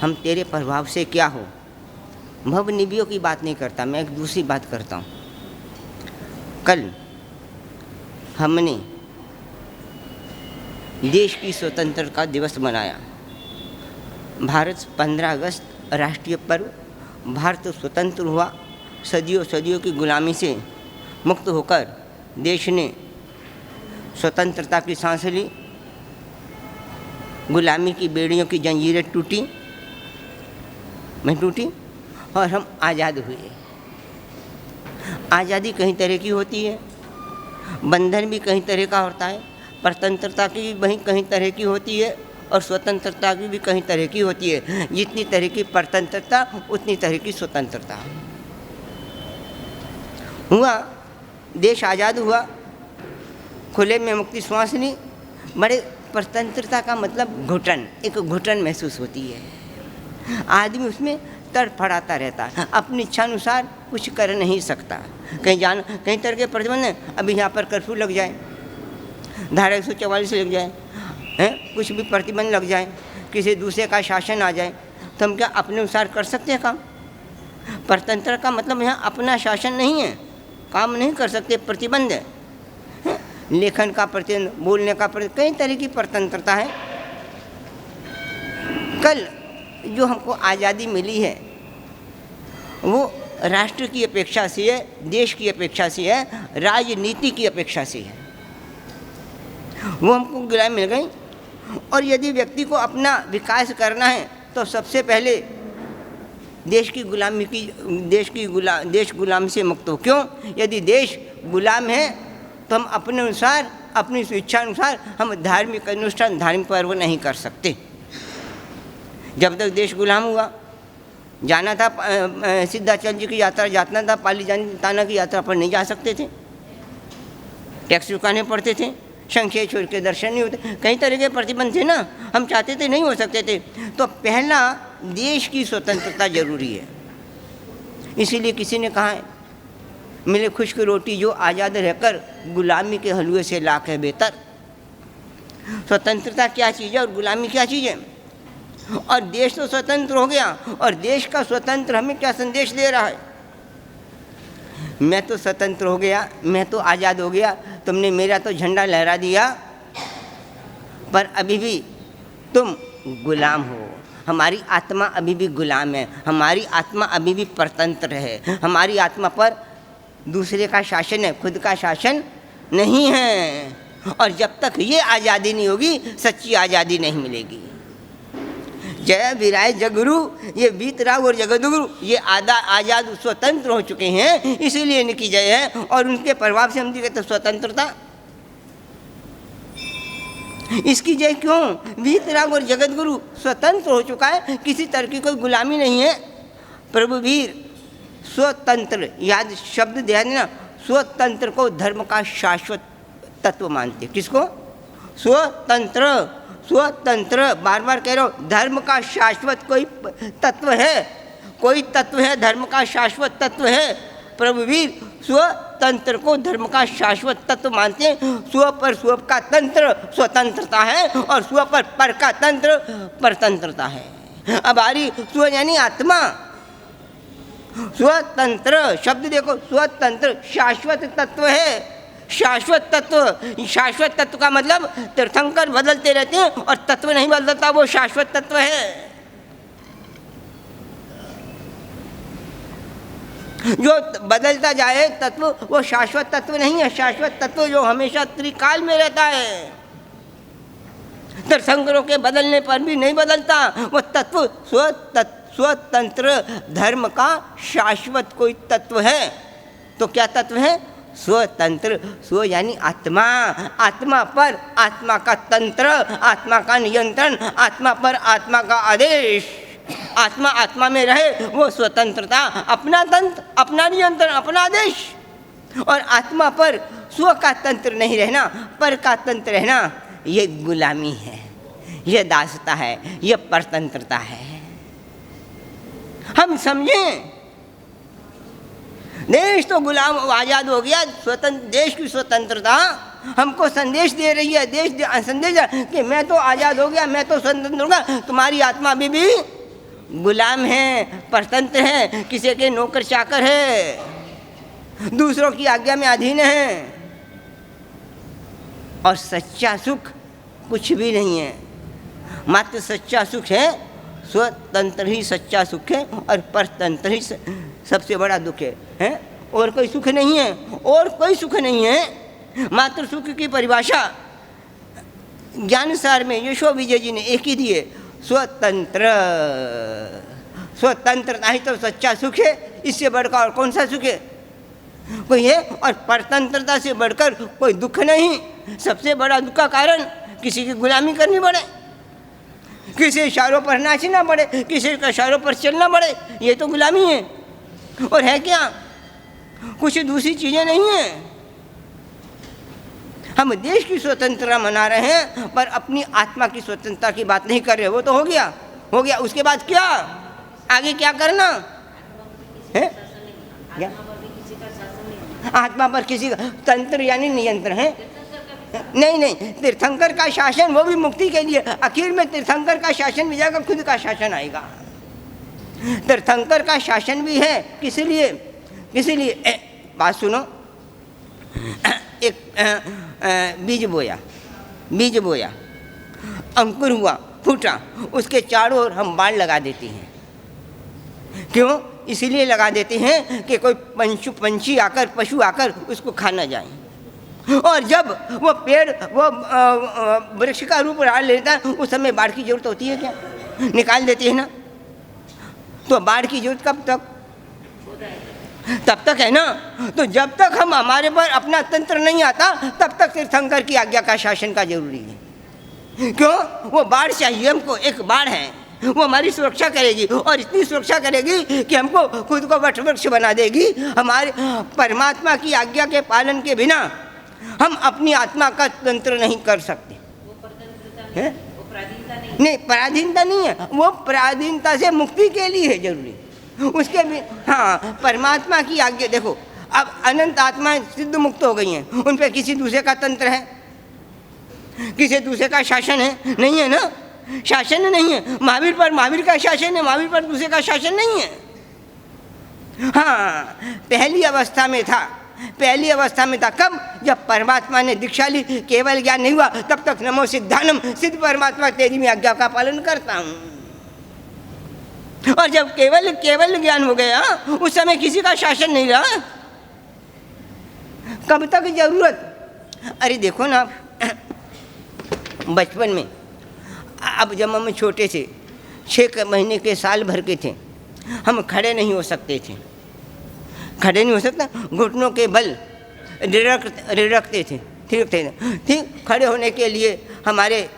हम तेरे प्रभाव से क्या हो। भव निबियों की बात नहीं करता, मैं एक दूसरी बात करता हूँ। कल हमने देश की स्वतंत्रता दिवस मनाया। भारत 15 अगस्त राष्ट्रीय पर्व, भारत स्वतंत्र हुआ, सदियों सदियों की गुलामी से मुक्त होकर देश ने स्वतंत्रता की सांस ली, गुलामी की बेड़ियों की जंजीरें टूटी, और हम आज़ाद हुए। आज़ादी कई तरह की होती है, बंधन भी कई तरह का होता है, परतंत्रता की भी वहीं कई तरह की होती है और स्वतंत्रता की भी कई तरह की होती है। जितनी तरह की परतंत्रता उतनी तरह की स्वतंत्रता। हुआ, देश आज़ाद हुआ, खुले में मुक्ति श्वास ली। बड़े परतंत्रता का मतलब घुटन, एक घुटन महसूस होती है। आदमी उसमें तड़फड़ाता रहता है, अपनी इच्छा अनुसार कुछ कर नहीं सकता। कहीं तरह के प्रतिबंध हैं। अभी यहाँ पर कर्फ्यू लग जाए, धारा 144 लग जाए, कुछ भी प्रतिबंध लग जाए, किसी दूसरे का शासन आ जाए, तो हम क्या अपने अनुसार कर सकते हैं काम? परतंत्र का मतलब यहाँ अपना शासन नहीं है, काम नहीं कर सकते, प्रतिबंध है। लेखन का प्रतिबंध, बोलने का प्रतिबंध, कई तरह की परतंत्रता है। कल जो हमको आज़ादी मिली है वो राष्ट्र की अपेक्षा से है, देश की अपेक्षा से है, राजनीति की अपेक्षा से है। वो हमको गुलामी मिल गई। और यदि व्यक्ति को अपना विकास करना है तो सबसे पहले देश गुलाम से मुक्त हो। क्यों? यदि देश गुलाम है तो हम अपने अनुसार, अपनी इच्छा अनुसार हम धार्मिक अनुष्ठान, धार्मिक पर्व नहीं कर सकते। जब तक देश गुलाम हुआ, जाना था सिद्धाचल जी की यात्रा, जाना था पाली ताना की यात्रा पर नहीं जा सकते थे, टैक्स चुकाने पड़ते थे, शंखे छोड़ के दर्शन नहीं होते, कई तरह के प्रतिबंध थे ना, हम चाहते थे नहीं हो सकते थे। तो पहला देश की स्वतंत्रता जरूरी है। इसीलिए किसी ने कहा है, मिले खुश्क रोटी जो आज़ाद रहकर गुलामी के हलवे से लाख है बेहतर। स्वतंत्रता क्या चीज़ है और गुलामी क्या चीज़ है? और देश तो स्वतंत्र हो गया, और देश का स्वतंत्र हमें क्या संदेश दे रहा है? मैं तो स्वतंत्र हो गया, मैं तो आज़ाद हो गया, तुमने मेरा तो झंडा लहरा दिया, पर अभी भी तुम गुलाम हो। हमारी आत्मा अभी भी गुलाम है, हमारी आत्मा अभी भी परतंत्र है, हमारी आत्मा पर दूसरे का शासन है, खुद का शासन नहीं है। और जब तक ये आज़ादी नहीं होगी, सच्ची आज़ादी नहीं मिलेगी। जय वीराय जगुरु, ये वीतराग और जगदगुरु ये आज़ाद स्वतंत्र हो चुके हैं, इसीलिए इनकी जय है। और उनके प्रभाव से हम कहते स्वतंत्रता, इसकी जय क्यों? वीतराग और जगदगुरु स्वतंत्र हो चुका है, किसी तरह की कोई गुलामी नहीं है। प्रभु वीर स्वतंत्र, याद शब्द ध्यान देना, स्वतंत्र को धर्म का शाश्वत तत्व मानते। किसको? स्वतंत्र, स्वतंत्र, बार बार कह रहा हूँ, धर्म का शाश्वत कोई तत्व है, कोई तत्व है, धर्म का शाश्वत तत्व है। प्रभुवीर स्वतंत्र को धर्म का शाश्वत तत्व मानते हैं। स्व पर स्व का तंत्र स्वतंत्रता है, और स्व पर का तंत्र परतंत्रता है। अब आ रही स्व यानी आत्मा, स्वतंत्र शब्द देखो, स्वतंत्र शाश्वत तत्व है। शाश्वत तत्व, शाश्वत तत्व का मतलब तीर्थंकर बदलते रहते हैं और तत्व नहीं बदलता, वो शाश्वत तत्व है। जो बदलता जाए तत्व वो शाश्वत तत्व नहीं है। शाश्वत तत्व जो हमेशा त्रिकाल में रहता है, तीर्थंकरों के बदलने पर भी नहीं बदलता, वो तत्व स्वतंत्र धर्म का शाश्वत कोई तत्व है। तो क्या तत्व है? स्वतंत्र। स्व यानी आत्मा, आत्मा पर आत्मा का तंत्र, आत्मा का नियंत्रण, आत्मा पर आत्मा का आदेश, आत्मा आत्मा में रहे वो स्वतंत्रता, अपना तंत्र, अपना नियंत्रण, अपना आदेश। और आत्मा पर स्व का तंत्र नहीं रहना, पर का तंत्र रहना, ये गुलामी है, ये दासता है, ये परतंत्रता है। हम समझें, देश तो गुलाम आज़ाद हो गया, स्वतंत्र देश की स्वतंत्रता हमको संदेश दे रही है। देश संदेश कि मैं तो आज़ाद हो गया, मैं तो स्वतंत्र हो गया, तुम्हारी आत्मा अभी भी गुलाम है, परतंत्र है, किसी के नौकर चाकर है, दूसरों की आज्ञा में अधीन है। और सच्चा सुख कुछ भी नहीं है, मात्र सच्चा सुख है स्वतंत्र ही सच्चा सुख है, और परतंत्र ही सबसे बड़ा दुख है? और कोई सुख नहीं है, और कोई सुख नहीं है। मात्र सुख की परिभाषा ज्ञानसार में यशो विजय जी ने एक ही दी है, स्वतंत्र। स्वतंत्रता ही तो सच्चा सुख है, इससे बढ़कर और कौन सा सुख है कोई है? और परतंत्रता से बढ़कर कोई दुख नहीं। सबसे बड़ा दुख का कारण किसी की गुलामी करनी पड़े, किसी इशारों पर नाचना पड़े, किसी के इशारों पर चलना पड़े, ये तो गुलामी है। और है क्या? कुछ दूसरी चीज़ें नहीं हैं। हम देश की स्वतंत्रता मना रहे हैं पर अपनी आत्मा की स्वतंत्रता की बात नहीं कर रहे। वो तो हो गया, उसके बाद क्या? आगे क्या करना है? क्या? आत्मा पर किसी का तंत्र यानी नियंत्रण है? नहीं, तीर्थंकर का शासन वो भी मुक्ति के लिए। आखिर में तीर्थंकर का शासन भी जाएगा, खुद का शासन आएगा। तीर्थंकर का शासन भी है किस लिए? बात सुनो। एक बीज बोया, अंकुर हुआ, फूटा, उसके चारों ओर हम बाड़ लगा देते हैं। क्यों? इसलिए लगा देते हैं कि कोई पंछी आकर, पशु आकर उसको खा न जाए। और जब वो पेड़ वो वृक्ष का रूप डाल लेता है, उस समय बाढ़ की जरूरत होती है क्या? निकाल देती है ना। तो बाढ़ की जरूरत कब तक? तब तक है ना। तो जब तक हम हमारे पर अपना तंत्र नहीं आता, तब तक तीर्थंकर की आज्ञा का शासन का जरूरी है। क्यों? वो बाढ़ चाहिए हमको। एक बाढ़ है, वो हमारी सुरक्षा करेगी, और इतनी सुरक्षा करेगी कि हमको खुद को वट वृक्ष बना देगी। हमारे परमात्मा की आज्ञा के पालन के बिना हम अपनी आत्मा का तंत्र नहीं कर सकते। है? नहीं, पराधीनता नहीं है, वो पराधीनता से मुक्ति के लिए है जरूरी। उसके भी हाँ, परमात्मा की आज्ञा। देखो, अब अनंत आत्माएं सिद्ध मुक्त हो गई हैं, उन पर किसी दूसरे का तंत्र है? किसी दूसरे का शासन है? नहीं है ना। शासन नहीं है। महावीर पर महावीर का शासन है, महावीर पर दूसरे का शासन नहीं है। हाँ, पहली अवस्था में था। कब? जब परमात्मा ने दीक्षा ली, केवल ज्ञान नहीं हुआ, तब तक नमो सिद्धानम, सिद्ध परमात्मा तेरी मैं आज्ञा का पालन करता हूँ। और जब केवल ज्ञान हो गया, उस समय किसी का शासन नहीं रहा। कब तक जरूरत? अरे देखो ना, बचपन में, अब जब हम छोटे थे, 6 महीने के, साल भर के थे, हम खड़े नहीं हो सकते थे। घुटनों के बल रिड़कते थे। ठीक, खड़े होने के लिए हमारे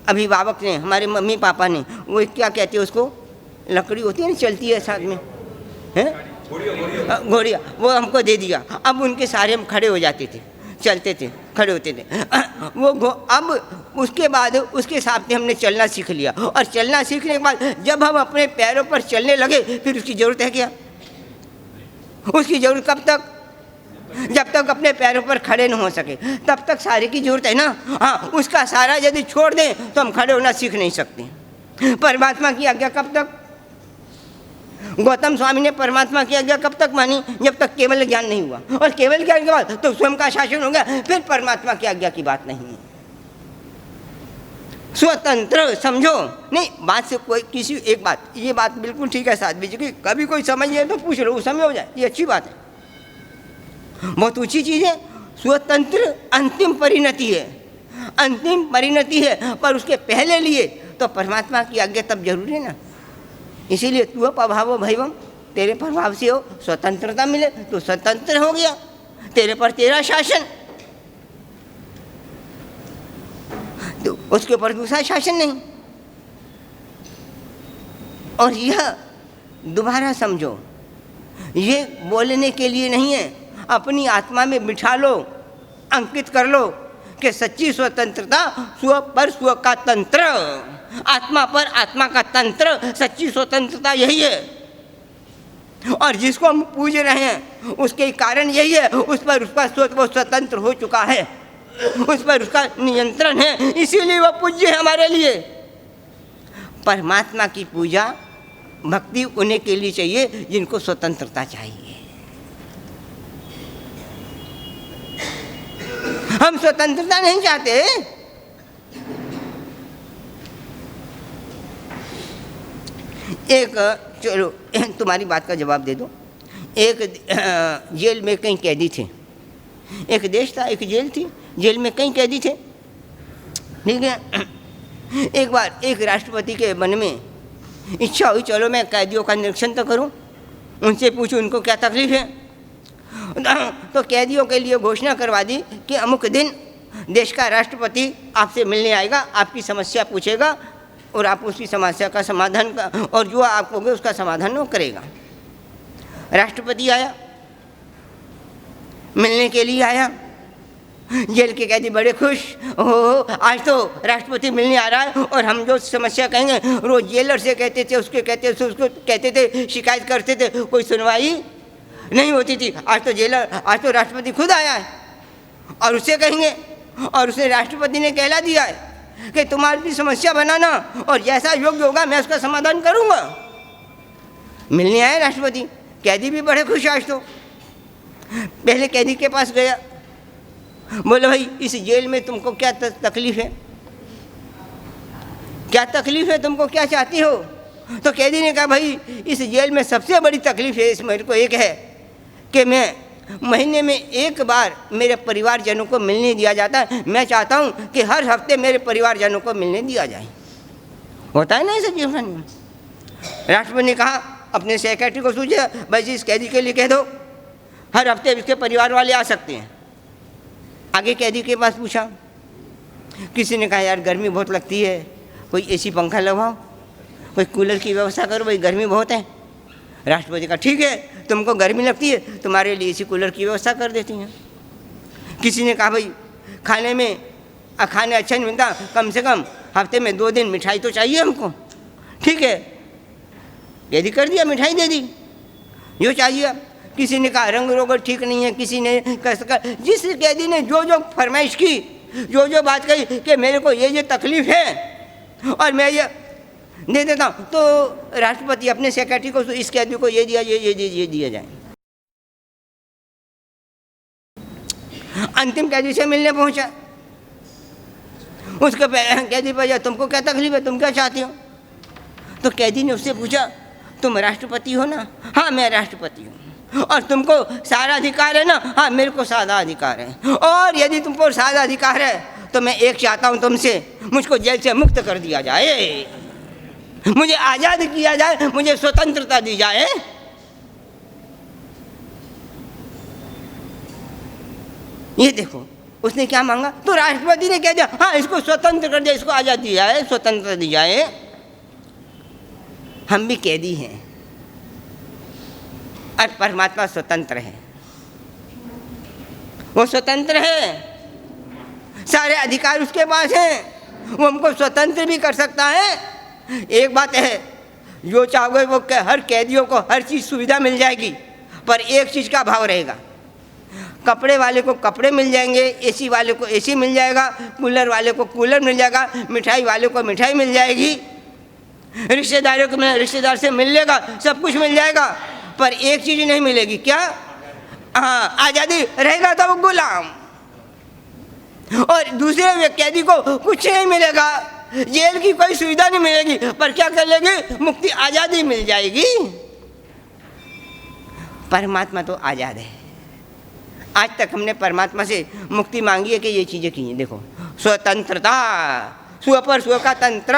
अभिभावक ने, हमारे मम्मी पापा ने, वो क्या कहते हैं उसको, लकड़ी होती है ना, चलती है साथ में, है घोड़िया, वो हमको दे दिया। अब उनके सहारे हम खड़े हो जाते थे, चलते थे, खड़े होते थे। अब उसके बाद उसके हिसाब से हमने चलना सीख लिया। और चलना सीखने के बाद जब हम अपने पैरों पर चलने लगे, फिर उसकी ज़रूरत है क्या? उसकी ज़रूरत कब तक? जब तक अपने पैरों पर खड़े न हो सके, तब तक सहारे की ज़रूरत है ना। हाँ, उसका सहारा यदि छोड़ दें तो हम खड़े होना सीख नहीं सकते। परमात्मा की आज्ञा कब तक? गौतम स्वामी ने परमात्मा की आज्ञा कब तक मानी? जब तक केवल ज्ञान नहीं हुआ। और केवल ज्ञान के बाद तो स्वयं का शासन हो गया, फिर परमात्मा की आज्ञा की बात नहीं है। स्वतंत्र समझो। नहीं, बात से कोई किसी एक बात, ये बात बिल्कुल ठीक है साथ बीच की, कभी कोई समझिए तो पूछ लो, उस समय हो जाए, ये अच्छी बात है, बहुत ऊंची चीज़ है। स्वतंत्र अंतिम परिणति है, पर उसके पहले लिए तो परमात्मा की आज्ञा तब जरूरी है ना। इसीलिए तू प्रभावो भैवम, तेरे प्रभाव से हो स्वतंत्रता मिले तो स्वतंत्र हो गया, तेरे पर तेरा शासन, तो उसके ऊपर दूसरा शासन नहीं। और यह दोबारा समझो, ये बोलने के लिए नहीं है, अपनी आत्मा में बिठा लो, अंकित कर लो कि सच्ची स्वतंत्रता स्व पर स्व का तंत्र, आत्मा पर आत्मा का तंत्र, सच्ची स्वतंत्रता यही है। और जिसको हम पूज रहे हैं उसके कारण यही है, उस पर उसका वो स्वतंत्र हो चुका है, उस पर उसका नियंत्रण है, इसीलिए वह पूज्य है हमारे लिए। परमात्मा की पूजा भक्ति उन्हें के लिए चाहिए जिनको स्वतंत्रता चाहिए। हम स्वतंत्रता नहीं चाहते। एक, चलो तुम्हारी बात का जवाब दे दो। एक जेल में कई कैदी थे। एक देश था, एक जेल थी, जेल में कई कैदी थे, ठीक है। एक बार एक राष्ट्रपति के मन में इच्छा हुई, चलो मैं कैदियों का निरीक्षण तो करूं, उनसे पूछूं उनको क्या तकलीफ है। तो कैदियों के लिए घोषणा करवा दी कि अमुक दिन देश का राष्ट्रपति आपसे मिलने आएगा, आपकी समस्या पूछेगा और आप उसकी समस्या का समाधान और जो आप कहोगे उसका समाधान वो करेगा। राष्ट्रपति आया, मिलने के लिए आया। जेल के कैदी बड़े खुश, हो आज तो राष्ट्रपति मिलने आ रहा है और हम जो समस्या कहेंगे, रोज जेलर से कहते थे, उसको कहते थे, शिकायत करते थे, कोई सुनवाई नहीं होती थी। आज तो राष्ट्रपति खुद आया है और उससे कहेंगे, और उसने राष्ट्रपति ने कहला दिया है कि तुम्हारी समस्या बनाना और जैसा योग्य होगा मैं उसका समाधान करूंगा। मिलने आए राष्ट्रपति, कैदी भी बड़े खुश आज तो। पहले कैदी के पास गया, बोले भाई इस जेल में तुमको क्या तकलीफ है, क्या तकलीफ है तुमको, क्या चाहती हो। तो कैदी ने कहा भाई इस जेल में सबसे बड़ी तकलीफ है, इस मेरे को एक है कि मैं महीने में एक बार मेरे परिवारजनों को मिलने दिया जाता है। मैं चाहता हूँ कि हर हफ्ते मेरे परिवारजनों को मिलने दिया जाए। होता है ना ऐसे जीवन में। राष्ट्रपति ने कहा अपने सेक्रेटरी को सूझे, भाई जी इस कैदी के लिए कह दो हर हफ्ते इसके परिवार वाले आ सकते हैं। आगे कैदी के पास पूछा, किसी ने कहा यार गर्मी बहुत लगती है, कोई एसी पंखा लगवाओ, कोई कूलर की व्यवस्था करो, भाई गर्मी बहुत है। राष्ट्रपति का ठीक है, तुमको गर्मी लगती है, तुम्हारे लिए एसी कूलर की व्यवस्था कर देती हैं। किसी ने कहा भाई खाने अच्छा नहीं मिलता, कम से कम हफ्ते में 2 दिन मिठाई तो चाहिए हमको। ठीक है, कैदी कर दिया, मिठाई दे दी जो चाहिए। किसी ने कहा रंग रोगन ठीक नहीं है, किसी ने जिस कैदी ने जो जो फरमाइश की, जो जो बात कही कि मेरे को ये तकलीफ है और मैं ये दे देता हूँ, तो राष्ट्रपति अपने सेक्रेटरी को इस कैदी को ये दिया, ये दिया जाए। अंतिम कैदी से मिलने पहुंचा, उसको कैदी पर तुमको क्या तकलीफ है, तुम क्या चाहते हो। तो कैदी ने उससे पूछा तुम राष्ट्रपति हो ना। हाँ मैं राष्ट्रपति हूँ। और तुमको सारा अधिकार है ना। हाँ मेरे को सारा अधिकार है। और यदि तुमको सारा अधिकार है तो मैं एक चाहता हूँ तुमसे, मुझको जेल से मुक्त कर दिया जाए, मुझे आज़ाद किया जाए, मुझे स्वतंत्रता दी जाए। ये देखो उसने क्या मांगा, तो राष्ट्रपति ने कह दिया हाँ इसको स्वतंत्र कर दिया, इसको आज़ादी दी जाए, स्वतंत्रता दी जाए। हम भी कैदी हैं और परमात्मा स्वतंत्र है। वो स्वतंत्र है, सारे अधिकार उसके पास हैं, वो हमको स्वतंत्र भी कर सकता है। एक बात है, जो चाहोगे वो हर कैदियों को हर चीज़ सुविधा मिल जाएगी, पर एक चीज़ का भाव रहेगा। कपड़े वाले को कपड़े मिल जाएंगे, एसी वाले को एसी मिल जाएगा, कूलर वाले को कूलर मिल जाएगा, मिठाई वाले को मिठाई मिल जाएगी, रिश्तेदारों को रिश्तेदार से मिल लेगा, सब कुछ मिल जाएगा, पर एक चीज़ नहीं मिलेगी। क्या? हाँ, आज़ादी रहेगा तो वो गुलाम। और दूसरे कैदी को कुछ नहीं मिलेगा, जेल की कोई सुविधा नहीं मिलेगी, पर क्या कर लेंगे, मुक्ति आज़ादी मिल जाएगी। परमात्मा तो आज़ाद है। आज तक हमने परमात्मा से मुक्ति मांगी है कि ये चीज़ें की हैं। देखो, स्वतंत्रता, स्व पर स्व का तंत्र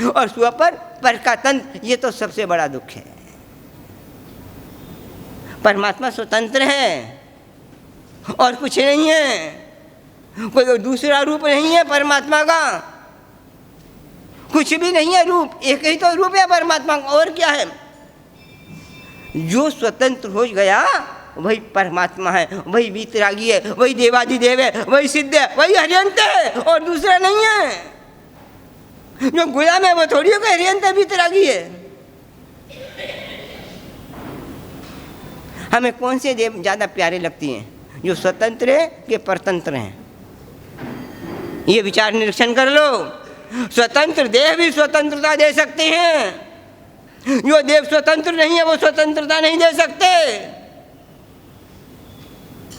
और स्व पर का तंत्र, ये तो सबसे बड़ा दुख है। परमात्मा स्वतंत्र है और कुछ नहीं है, कोई दूसरा रूप नहीं है परमात्मा का, कुछ भी नहीं है रूप, एक ही तो रूप है परमात्मा का, और क्या है। जो स्वतंत्र हो गया वही परमात्मा है, वही वीतरागी है, वही देवाधिदेव है, वही सिद्ध है, वही हरियंत है, और दूसरा नहीं है। जो गुलाम है वो थोड़ी हो हरियंत है, वीतरागी है। हमें कौन से देव ज़्यादा प्यारे लगती हैं, जो स्वतंत्र है कि परतंत्र हैं? ये विचार निरीक्षण कर लो। स्वतंत्र देह भी स्वतंत्रता दे सकते हैं। जो देव स्वतंत्र नहीं है वो स्वतंत्रता नहीं दे सकते।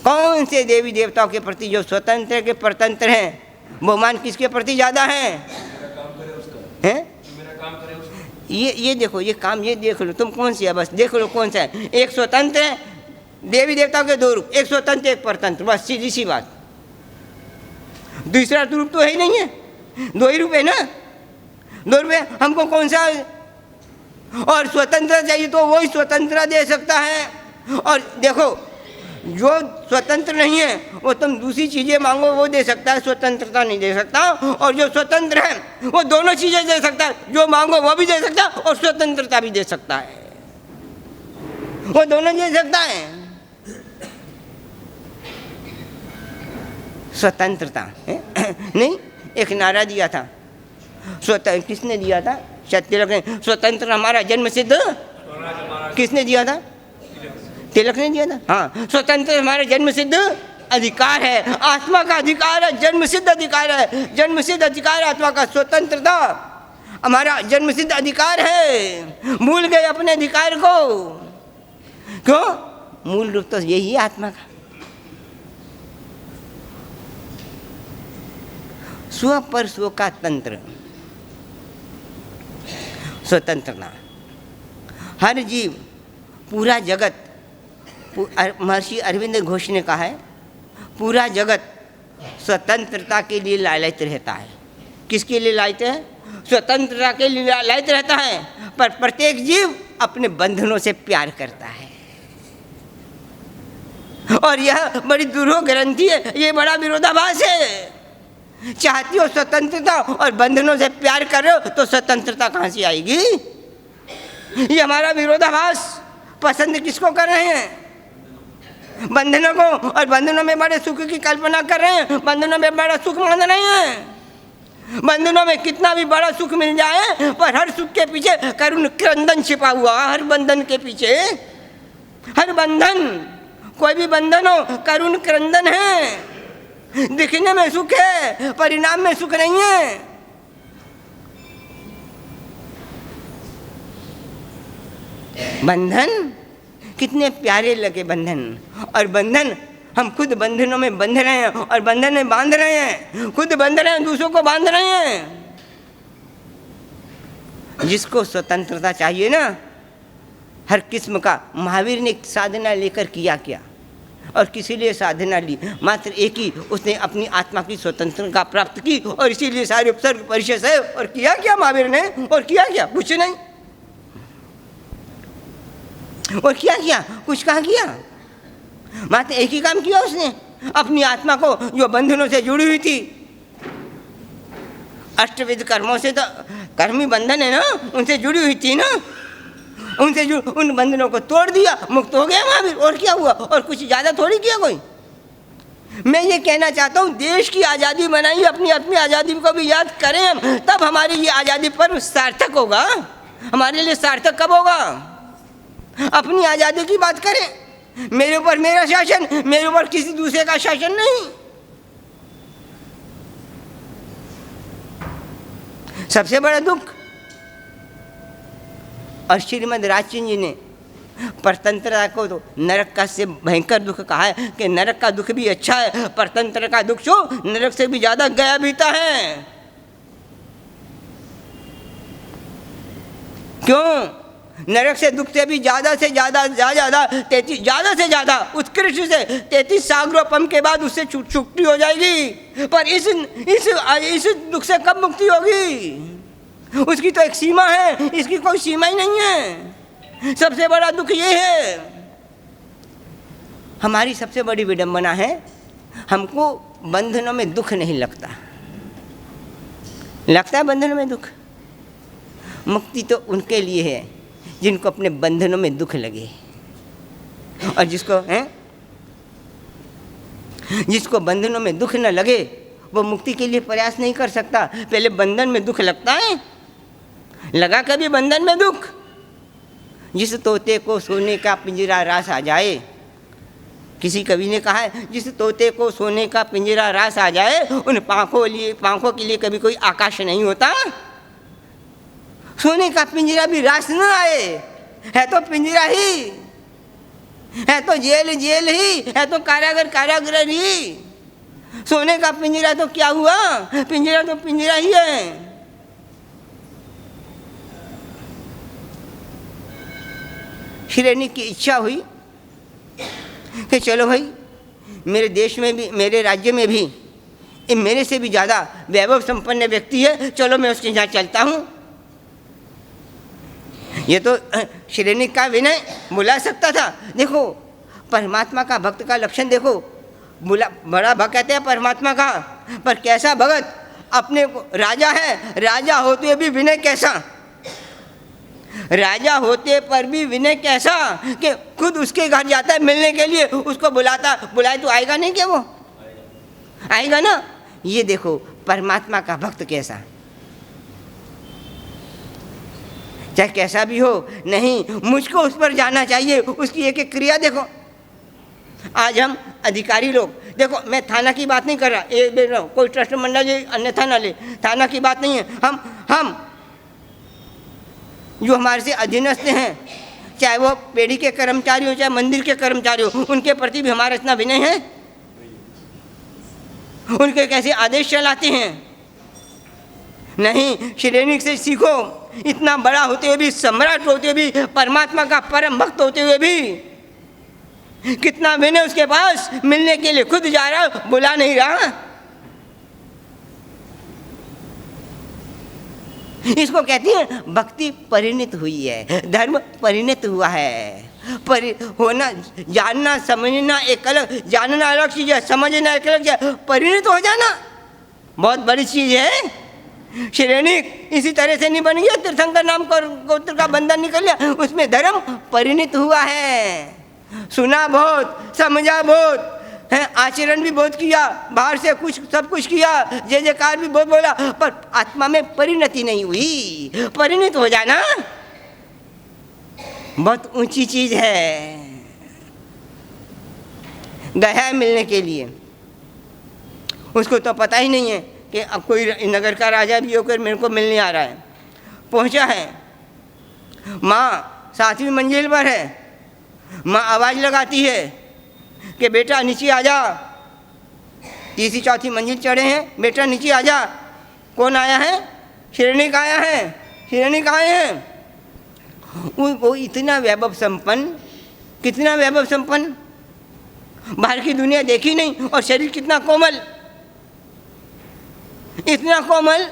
कौन से देवी देवताओं के प्रति जो स्वतंत्र के परतंत्र हैं, वो मान किसके प्रति ज़्यादा है? हैं? ये देखो, ये काम ये देख लो, तुम कौन सी है, बस देख लो कौन सा है। एक स्वतंत्र है, देवी देवताओं के दो रूप, एक स्वतंत्र एक परतंत्र, बस सीधी सी बात। दूसरा रूप तो है ही नहीं है, दो ही रूप है ना, दो रूप है। हमको कौन सा और स्वतंत्रता चाहिए तो वही स्वतंत्रता दे सकता है। और देखो जो स्वतंत्र नहीं है वो तुम दूसरी चीज़ें मांगो वो दे सकता है, स्वतंत्रता नहीं दे सकता। और जो स्वतंत्र है वो दोनों चीज़ें दे सकता है, जो मांगो वो भी दे सकता है और स्वतंत्रता भी दे सकता है, वो दोनों दे सकता है। स्वतंत्रता नहीं, एक नारा दिया था, स्वतंत्र किसने दिया था? तिलक ने। स्वतंत्र हमारा जन्म सिद्ध, किसने दिया था? तिलक ने दिया था। हाँ, स्वतंत्र हमारा जन्म सिद्ध अधिकार है, आत्मा का अधिकार है, जन्म सिद्ध अधिकार है, जन्म सिद्ध अधिकार आत्मा का। स्वतंत्रता हमारा जन्म सिद्ध अधिकार है। भूल गए अपने अधिकार को, क्यों? मूल रूप तो यही है आत्मा का। स्व पर स्व का तंत्र, स्वतंत्रता। हर जीव, पूरा जगत, महर्षि अरविंद घोष ने कहा है, पूरा जगत स्वतंत्रता के लिए लालयित रहता है। किसके लिए लालयित है? स्वतंत्रता के लिए लालयित रहता है। पर प्रत्येक जीव अपने बंधनों से प्यार करता है, और यह बड़ी दुरूह ग्रंथि है, ये बड़ा विरोधाभास है। चाहती हो स्वतंत्रता और बंधनों से प्यार कर रहे हो तो स्वतंत्रता कहाँ से आएगी? ये हमारा विरोधाभास। पसंद किसको कर रहे हैं? बंधनों को, और बंधनों में बड़े सुख की कल्पना कर रहे हैं, बंधनों में बड़ा सुख मान रहे हैं। बंधनों में कितना भी बड़ा सुख मिल जाए, पर हर सुख के पीछे करुण क्रंदन छिपा हुआ। हर बंधन के पीछे, हर बंधन, कोई भी बंधन हो, करुण क्रंदन है। दिखने में सुख है, परिणाम में सुख नहीं है। बंधन कितने प्यारे लगे बंधन, और बंधन हम खुद बंधनों में बंध रहे हैं और बंधन में बांध रहे हैं, खुद बंध रहे हैं, दूसरों को बांध रहे हैं। जिसको स्वतंत्रता चाहिए ना, हर किस्म का, महावीर ने साधना लेकर किया क्या और किसी लिए साधना ली? मात्र एक ही, उसने अपनी आत्मा की स्वतंत्रता प्राप्त की, और इसीलिए सारे उपसर्ग परिशेष है। और किया क्या महावीर ने? और किया क्या? कुछ नहीं। और क्या किया? कुछ कहाँ किया? मात्र एक ही काम किया उसने, अपनी आत्मा को जो बंधनों से जुड़ी हुई थी, अष्टविध कर्मों से, तो कर्मी बंधन है ना, उनसे जुड़ी हुई थी ना, उनसे उन बंधनों को तोड़ दिया, मुक्त हो गया महावीर। और क्या हुआ? और कुछ ज़्यादा थोड़ी किया कोई। मैं ये कहना चाहता हूँ, देश की आज़ादी बनाई, अपनी अपनी आज़ादी को भी याद करें हम, तब हमारी ये आज़ादी पर्व सार्थक होगा। हमारे लिए सार्थक कब होगा? अपनी आज़ादी की बात करें। मेरे ऊपर मेरा शासन, मेरे ऊपर किसी दूसरे का शासन नहीं। सबसे बड़ा दुख, और श्रीमद् राजचंद्र जी ने परतंत्रता को तो नरक का से भयंकर दुख कहा है कि नरक का दुख भी अच्छा है, परतंत्र का दुख जो नरक से भी ज़्यादा गया बीता है। क्यों? नरक से दुख से भी ज़्यादा से ज़्यादा ज़्यादा से ज़्यादा उत्कृष्ट से 33 सागरोपम के बाद उससे छुट्टी हो जाएगी। पर इस दुख से कब मुक्ति होगी? उसकी तो एक सीमा है, इसकी कोई सीमा ही नहीं है। सबसे बड़ा दुख ये है। हमारी सबसे बड़ी विडंबना है, हमको बंधनों में दुख नहीं लगता। लगता है बंधनों में दुख। मुक्ति तो उनके लिए है जिनको अपने बंधनों में दुख लगे, और जिसको बंधनों में दुख न लगे वो मुक्ति के लिए प्रयास नहीं कर सकता। पहले बंधन में दुख लगता है। लगा कभी बंधन में दुख? जिस तोते को सोने का पिंजरा रास आ जाए, किसी कवि ने कहा है, जिस तोते को सोने का पिंजरा रास आ जाए, उन पाँखों के लिए कभी कोई आकाश नहीं होता। सोने का पिंजरा भी रास न आए, है तो पिंजरा ही, है तो जेल जेल ही, है तो कारागर कारागृह ही। सोने का पिंजरा तो क्या हुआ, पिंजरा तो पिंजरा ही है। हिरण्य की इच्छा हुई कि चलो भाई, मेरे देश में भी, मेरे राज्य में भी मेरे से भी ज़्यादा वैभव संपन्न व्यक्ति है, चलो मैं उसके यहाँ चलता हूँ। ये तो हिरण्य का विनय बुला सकता था। देखो परमात्मा का भक्त का लक्षण देखो, बड़ा भक्त कहते हैं परमात्मा का, पर कैसा भगत, अपने को राजा है, राजा होते हुए भी विनय कैसा, राजा होते पर भी विनय कैसा कि खुद उसके घर जाता है मिलने के लिए, उसको बुलाए तो आएगा नहीं क्या, वो आएगा ना। ये देखो परमात्मा का भक्त कैसा, चाहे कैसा भी हो, नहीं मुझको उस पर जाना चाहिए, उसकी एक एक क्रिया देखो। आज हम अधिकारी लोग, देखो मैं थाना की बात नहीं कर रहा, कोई ट्रस्ट मंडल अन्यथा न ले, थाना की बात नहीं है। हम जो हमारे से अधीनस्थ हैं, चाहे वो पेढ़ी के कर्मचारी हो, चाहे मंदिर के कर्मचारी हो, उनके प्रति भी हमारा इतना विनय है? उनके कैसे आदेश चलाते हैं? नहीं, श्रेणी से सीखो। इतना बड़ा होते हुए भी, सम्राट होते हुए भी, परमात्मा का परम भक्त होते हुए भी कितना विनय उसके पास, मिलने के लिए खुद जा रहा, बुला नहीं रहा। इसको कहती है भक्ति परिणित हुई है, धर्म परिणित हुआ है। होना, जानना समझना एक अलग, जानना अलग चीज है, समझना एक अलग चीज है, परिणित हो जाना बहुत बड़ी चीज है। श्रेणी इसी तरह से नहीं बन गया, तीर्थंकर नाम गोत्र का बंधन निकल गया, उसमें धर्म परिणित हुआ है। सुना बहुत, समझा बहुत है, आचरण भी बहुत किया, बाहर से कुछ सब कुछ किया, जय जयकार भी बहुत बोला, पर आत्मा में परिणति नहीं हुई। परिणित हो जाना बहुत ऊंची चीज है। गया है मिलने के लिए, उसको तो पता ही नहीं है कि अब कोई नगर का राजा भी होकर मेरे को मिलने आ रहा है। पहुंचा है, माँ 7वीं मंजिल पर है, माँ आवाज़ लगाती है कि बेटा नीचे आ जा। 3री 4थी मंजिल चढ़े हैं, बेटा नीचे आ जा। कौन आया है? हिरण्यक आया है। हिरण्यक आए हैं, वो इतना वैभव संपन्न, कितना वैभव संपन्न, बाहर की दुनिया देखी नहीं, और शरीर कितना कोमल, इतना कोमल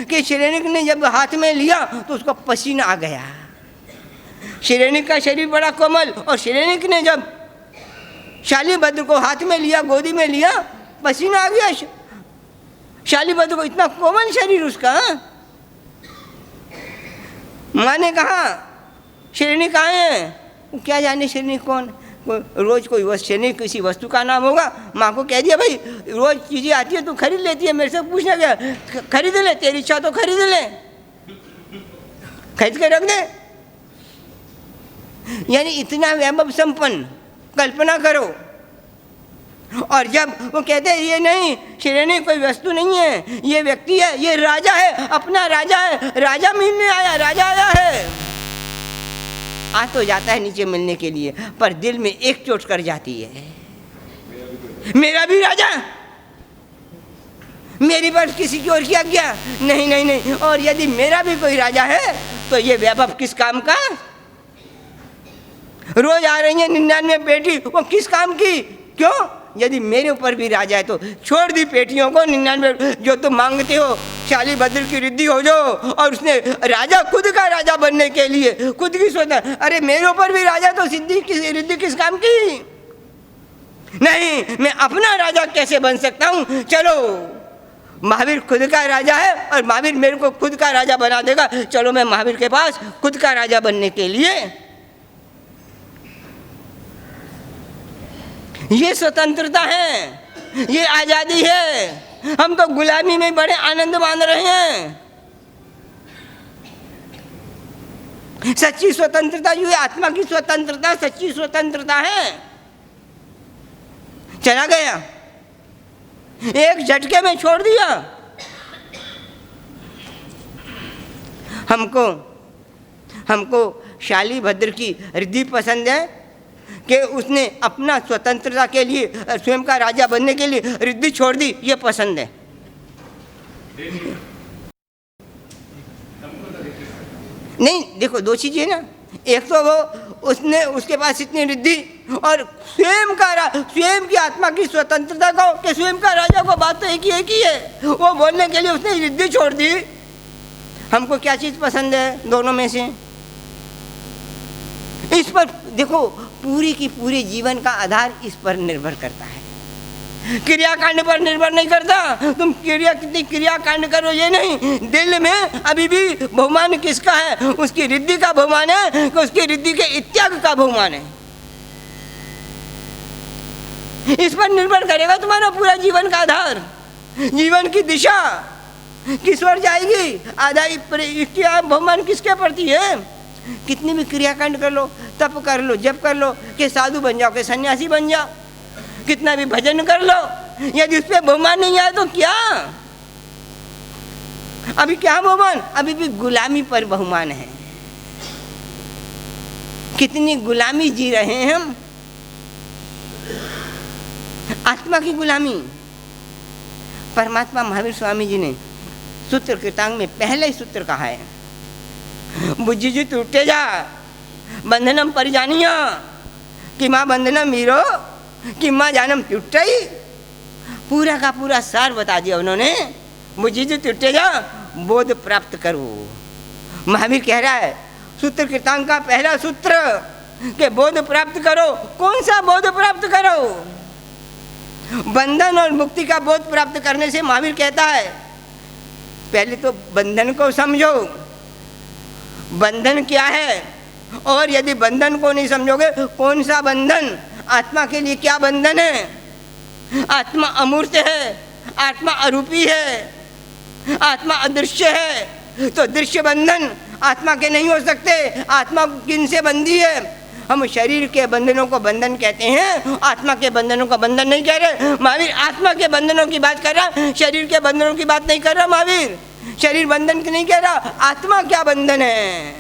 कि हिरण्यक ने जब हाथ में लिया तो उसको पसीना आ गया। हिरण्यक का शरीर बड़ा कोमल, और हिरण्यक ने जब शालीभद्र को हाथ में लिया, गोदी में लिया, पसीना आ गया शालीभद्र को, इतना कोमल शरीर उसका। माँ ने कहा हिरण्यक आए हैं, क्या जाने हिरण्यक कौन, रोज कोई हिरण्यक किसी वस्तु का नाम होगा। माँ को कह दिया भाई रोज चीज़ें आती है तू खरीद लेती है, मेरे से पूछना क्या, खरीद ले, तेरी इच्छा तो खरीद ले, खरीद के रख दे। यानी इतना वैभव संपन्न, कल्पना करो। और जब वो कहते हैं ये नहीं, हिरण्यक कोई वस्तु नहीं है, ये व्यक्ति है, ये राजा है, अपना राजा है, राजा मिलने आया, राजा आया है। आ तो जाता है नीचे मिलने के लिए, पर दिल में एक चोट कर जाती है, मेरा भी राजा, मेरी पर किसी की और किया गया नहीं नहीं नहीं। और यदि मेरा भी कोई राजा है तो ये वैभव किस काम का? रोज आ रही है 99 पेटी, वो किस काम की? क्यों? यदि मेरे ऊपर भी राजा है तो छोड़ दी पेटियों को, 99 जो तुम मांगते हो, शालीभद्र की रिद्धि हो जो। और उसने राजा, खुद का राजा बनने के लिए खुद की सोचा, अरे मेरे ऊपर भी राजा तो सिद्धि की रिद्धि किस काम की? नहीं, मैं अपना राजा कैसे बन सकता हूँ? चलो, महावीर खुद का राजा है और महावीर मेरे को खुद का राजा बना देगा, चलो मैं महावीर के पास खुद का राजा बनने के लिए। ये स्वतंत्रता है, ये आज़ादी है। हम तो गुलामी में बड़े आनंद मान रहे हैं। सच्ची स्वतंत्रता जो है, आत्मा की स्वतंत्रता सच्ची स्वतंत्रता है। चला गया, एक झटके में छोड़ दिया। हमको शालीभद्र की रिद्धि पसंद है कि उसने अपना स्वतंत्रता के लिए, स्वयं का राजा बनने के लिए रिद्धि छोड़ दी, ये पसंद है। नहीं, देखो दो चीजें ना, एक तो वो उसने, उसके पास इतनी रिद्धि, और स्वयं की आत्मा की स्वतंत्रता को, कि स्वयं का राजा को बात तो एक ही है, वो बोलने के लिए उसने रिद्धि छोड़ दी। हमको क्या चीज पसंद है दोनों में से? इस पर देखो, पूरी की पूरी जीवन का आधार इस पर निर्भर करता है, क्रियाकांड पर निर्भर नहीं करता। तुम कितनी क्रियाकांड करो ये नहीं, दिल में अभी भी बहुमान किसका है? उसकी रिद्धि का बहुमान है कि उसकी रिद्धि के इत्याग का बहुमान है। इस पर निर्भर करेगा तुम्हारा पूरा जीवन का आधार, जीवन की दिशा किस ओर जाएगी, आधार बहुमान किसके प्रति है। कितनी भी क्रियाकांड कर लो, तप कर लो, जप कर लो, कि साधु बन जाओ, कि सन्यासी बन जाओ, कितना भी भजन कर लो, यदि उस पर बहुमान नहीं आया तो क्या? अभी क्या बहुमान? अभी भी गुलामी पर बहुमान है। कितनी गुलामी जी रहे हैं हम, आत्मा की गुलामी। परमात्मा महावीर स्वामी जी ने सूत्र कृतांग में पहले ही सूत्र कहा है, बुद्धि टूटे जा बंधनम परिजानिया, कि माँ बंधनम मीरो, कि माँ जानम टूटई। पूरा का पूरा सार बता दिया उन्होंने। बुद्धि टूटे जा, बोध प्राप्त करो। महावीर कह रहा है सूत्र कृतांग का पहला सूत्र कि बोध प्राप्त करो। कौन सा बोध प्राप्त करो? बंधन और मुक्ति का बोध प्राप्त करने से महावीर कहता है पहले तो बंधन को समझो, बंधन क्या है, और यदि बंधन को नहीं समझोगे, कौन सा बंधन, आत्मा के लिए क्या बंधन है? आत्मा अमूर्त है, आत्मा अरूपी है, आत्मा अदृश्य है, तो दृश्य बंधन आत्मा के नहीं हो सकते। आत्मा किन से बंधी है? हम शरीर के बंधनों को बंधन कहते हैं, आत्मा के बंधनों को बंधन नहीं कह रहे। महावीर आत्मा के बंधनों की बात कर रहा, शरीर के बंधनों की बात नहीं कर रहा। महावीर शरीर बंधन की नहीं कह रहा, आत्मा क्या बंधन है।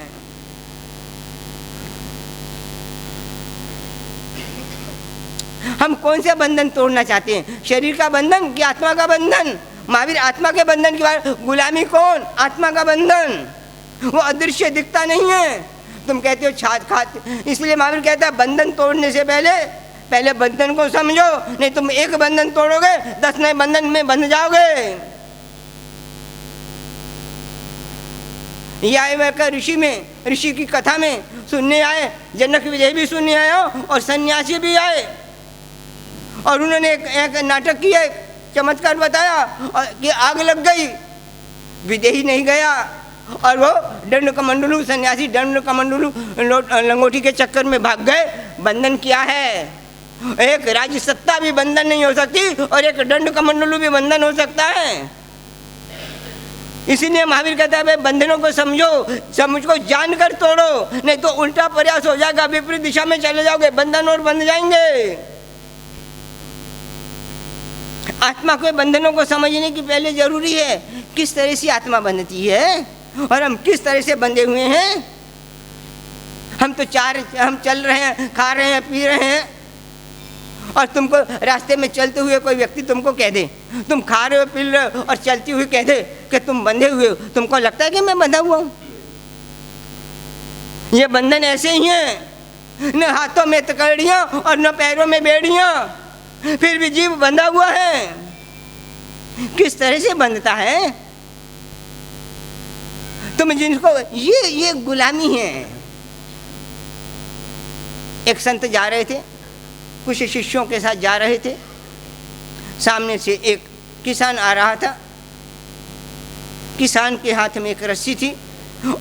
हम कौन से बंधन तोड़ना चाहते हैं, शरीर का बंधन कि आत्मा का बंधन? महावीर आत्मा के बंधन की बात। गुलामी कौन? आत्मा का बंधन, वो अदृश्य दिखता नहीं है। तुम कहते हो छात खात, इसलिए महावीर कहता है बंधन तोड़ने से पहले बंधन को समझो, नहीं तुम एक बंधन तोड़ोगे 10 नए बंधन में बंध जाओगे। ऋषि की कथा में सुनने आए, जनक विजय भी सुनने आए और सन्यासी भी आए, और उन्होंने एक नाटक किया, एक चमत्कार बताया, और कि आग लग गई, विदेही नहीं गया, और वो दंड कमंडलू सन्यासी दंड कमंडलू लंगोटी के चक्कर में भाग गए। बंधन क्या है? एक राज्य सत्ता भी बंधन नहीं हो सकती, और एक दंड कमंडलू भी बंधन हो सकता है। इसीलिए महावीर कहता है बंधनों को समझो, समझ जानकर तोड़ो, नहीं तो उल्टा प्रयास हो जाएगा, विपरीत दिशा में चले जाओगे, बंधन और बंध जाएंगे। आत्मा के बंधनों को समझने की पहले जरूरी है किस तरह से आत्मा बंधती है और हम किस तरह से बंधे हुए हैं। हम चल रहे हैं, खा रहे हैं, पी रहे हैं, और तुमको रास्ते में चलते हुए कोई व्यक्ति तुमको कह दे तुम खा रहे हो, पी रहे हो, और चलती हुई कह दे कि तुम बंधे हुए हो, तुमको लगता है कि मैं बंधा हुआ हूँ? ये बंधन ऐसे ही हैं, न हाथों में तकड़ियाँ और न पैरों में बेड़ियाँ, फिर भी जीव बंधा हुआ है। किस तरह से बंधता है? तुम जिनको ये गुलामी है। एक संत जा रहे थे, कुछ शिष्यों के साथ जा रहे थे, सामने से एक किसान आ रहा था। किसान के हाथ में एक रस्सी थी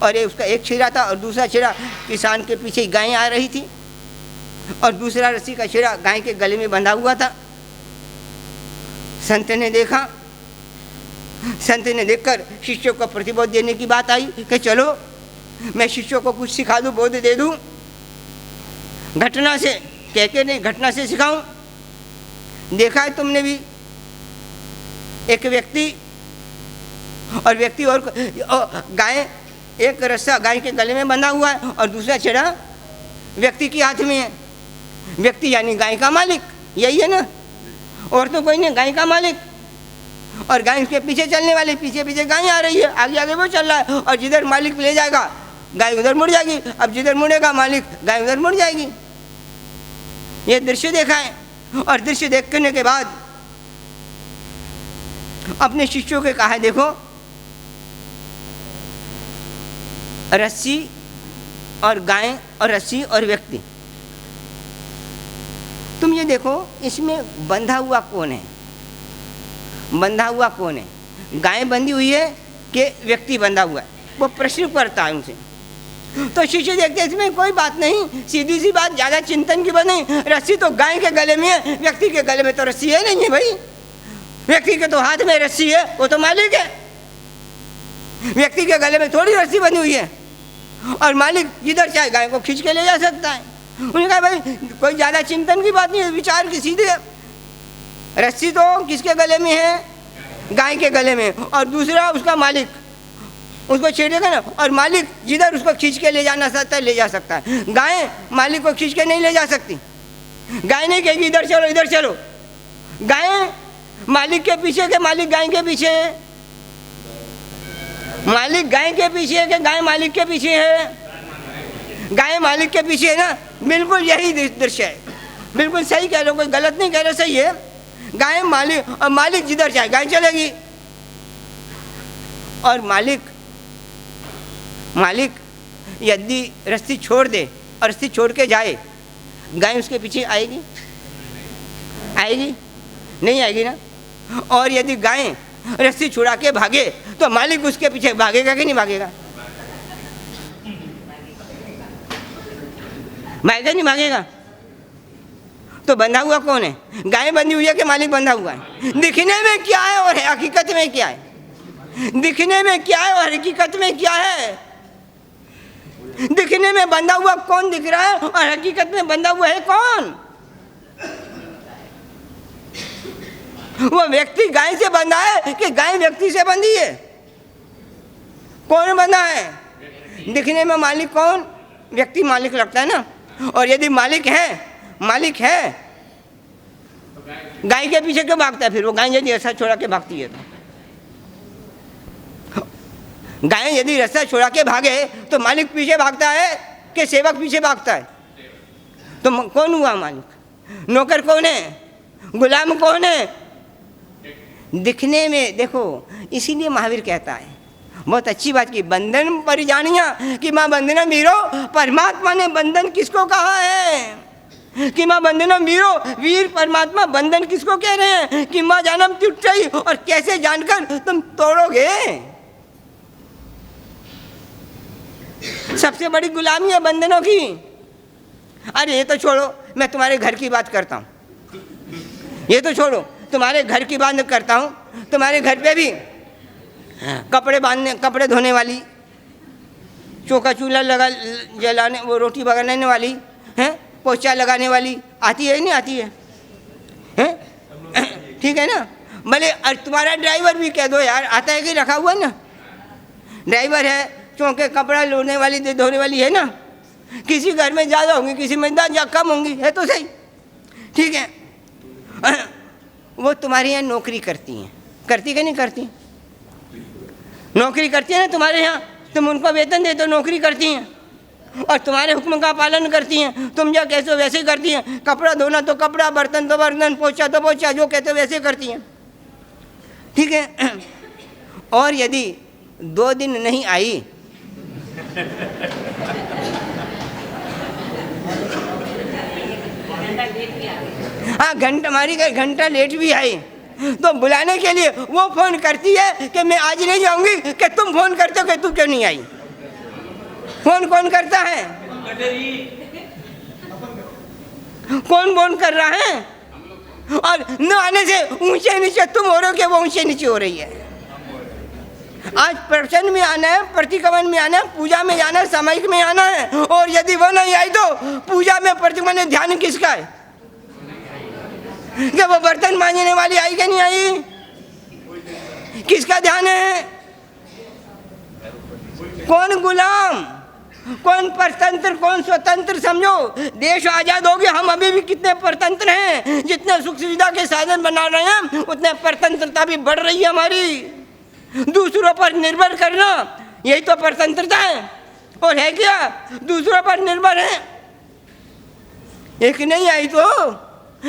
और उसका एक छिरा था और दूसरा छिरा किसान के पीछे गाय आ रही थी और दूसरा रस्सी का छिरा गाय के गले में बंधा हुआ था। संत ने देखा, संत ने देखकर शिष्यों को प्रतिबोध देने की बात आई कि चलो मैं शिष्यों को कुछ सिखा दूं, बोध दे दूं, घटना से कह के नहीं, घटना से सिखाऊं। देखा है तुमने भी, एक व्यक्ति और गाय, एक रस्सा गाय के गले में बंधा हुआ है और दूसरा छेड़ा व्यक्ति के हाथ में है। व्यक्ति यानी गाय का मालिक, यही है ना, और तो कोई नहीं, गाय का मालिक। और गाय के पीछे चलने वाले, पीछे पीछे गाय आ रही है, आगे आगे वो चल रहा है, और जिधर मालिक ले जाएगा गाय उधर मुड़ जाएगी, अब जिधर मुड़ेगा मालिक गाय उधर मुड़ जाएगी। ये दृश्य देखा है। और दृश्य देखने के बाद अपने शिष्यों के कहा है, देखो रस्सी और गाय और रस्सी और व्यक्ति, तुम ये देखो इसमें बंधा हुआ कौन है? बंधा हुआ कौन है? गाय बंधी हुई है कि व्यक्ति बंधा हुआ है? वो प्रश्न करता है उनसे। तो शिष्य देखते इसमें कोई बात नहीं, सीधी सी बात, ज़्यादा चिंतन की बात नहीं। रस्सी तो गाय के गले में है, व्यक्ति के गले में तो रस्सी है नहीं है भाई। व्यक्ति के तो हाथ में रस्सी है, वो तो मालिक है। व्यक्ति के गले में थोड़ी रस्सी बनी हुई है, और मालिक जिधर चाहे गाय को खींच के ले जा सकता है। उन्होंने कहा भाई कोई ज़्यादा चिंतन की बात नहीं है, विचार की सीधे। रस्सी तो किसके गले में है? गाय के गले में, और दूसरा उसका मालिक उसको छेड़ेगा ना, और मालिक जिधर उसको खींच के ले जाना सकता है ले जा सकता है। गाय मालिक को खींच के नहीं ले जा सकती। गाय नहीं कहेगी इधर चलो इधर चलो। गाय मालिक के पीछे के मालिक गाय के पीछे है? मालिक गाय के पीछे है कि गाय मालिक के पीछे है? गाय मालिक के पीछे है ना। बिल्कुल यही दृश्य है, बिल्कुल सही कह रहे हो, कोई गलत नहीं कह रहे, सही है। गाय मालिक, और मालिक जिधर चाहे गाय चलेगी। और मालिक यदि रस्सी छोड़ दे और रस्सी छोड़ के जाए, गाय उसके पीछे आएगी? आएगी नहीं? आएगी ना। और यदि गाय रस्सी छुड़ा के भागे तो मालिक उसके पीछे भागेगा कि नहीं भागेगा? भागेगा नहीं भागेगा? तो बंधा हुआ कौन है? गाय बंधी हुई है कि मालिक बंधा हुआ है? दिखने में क्या है और हकीकत में क्या है? दिखने में क्या है और हकीकत में क्या है? दिखने में बंधा हुआ कौन दिख रहा है और हकीकत में बंधा हुआ है कौन? वो व्यक्ति गाय से बंधा है कि गाय व्यक्ति से बंधी है? कौन बंधा है? दिखने में मालिक कौन? व्यक्ति मालिक लगता है ना। और यदि मालिक है गाय के पीछे क्यों भागता है फिर? वो गाय यदि ऐसा छोड़ा के भागती है तो, गाय यदि रास्ता छोड़ा के भागे तो मालिक पीछे भागता है कि सेवक पीछे भागता है? तो कौन हुआ मालिक? नौकर कौन है? गुलाम कौन है? दिखने में देखो, इसीलिए महावीर कहता है, बहुत अच्छी बात की, बंधन परिजानिया कि माँ बंधना मीरो। परमात्मा ने बंधन किसको कहा है कि माँ बंधना मीरो? वीर परमात्मा बंधन किसको कह रहे हैं कि माँ जानम टूट गई, और कैसे जानकर तुम तोड़ोगे? सबसे बड़ी गुलामी है बंधनों की। अरे ये तो छोड़ो, मैं तुम्हारे घर की बात करता हूँ। ये तो छोड़ो, तुम्हारे घर की बात करता हूँ। तुम्हारे घर पे भी कपड़े धोने वाली, चौका चूल्हा जलाने, वो रोटी बनाने वाली हैं, पोछा लगाने वाली आती है नहीं आती है? हैं? ठीक है ना। भले तुम्हारा ड्राइवर भी कह दो यार, आता है कि रखा हुआ है ना? ड्राइवर है, चौके कपड़ा धोने वाली है ना। किसी घर में ज़्यादा होंगी, किसी में कम होंगी, है तो सही, ठीक है। वो तुम्हारे यहाँ नौकरी करती हैं, करती कि नहीं करती? नौकरी करती है ना तुम्हारे यहाँ, तुम उनको वेतन देते हो, नौकरी करती हैं और तुम्हारे हुक्म का पालन करती हैं। तुम जो कहते हो वैसे करती हैं। कपड़ा धोना तो कपड़ा, बर्तन तो बर्तन, पोछा तो पोछा, जो कहते हो वैसे करती हैं, ठीक है। और यदि 2 दिन नहीं आई हाँ, घंटा लेट भी आई तो बुलाने के लिए वो फोन करती है कि मैं आज नहीं जाऊंगी, कि तुम फोन करते हो कि तू क्यों नहीं आई? फोन कौन करता है? कौन फोन कर रहा है? और न आने से ऊंचे नीचे तुम हो रहे हो कि वो ऊंचे नीचे हो रही है। आज प्रवचन में आना है, प्रतिक्रमण में आना है, पूजा में जाना है, सामायिक में आना है, और यदि वो नहीं आई तो पूजा में प्रतिक्रमण में ध्यान किसका है? क्या वो बर्तन मांजने वाली आई कि नहीं आई? किसका ध्यान है? कौन गुलाम, कौन परतंत्र, कौन स्वतंत्र? समझो, देश आजाद हो गया, हम अभी भी कितने परतंत्र हैं। जितने सुख सुविधा के साधन बना रहे हैं उतने परतंत्रता भी बढ़ रही है हमारी। दूसरों पर निर्भर करना यही तो परतंत्रता है। और है क्या? दूसरों पर निर्भर है। एक नहीं आई तो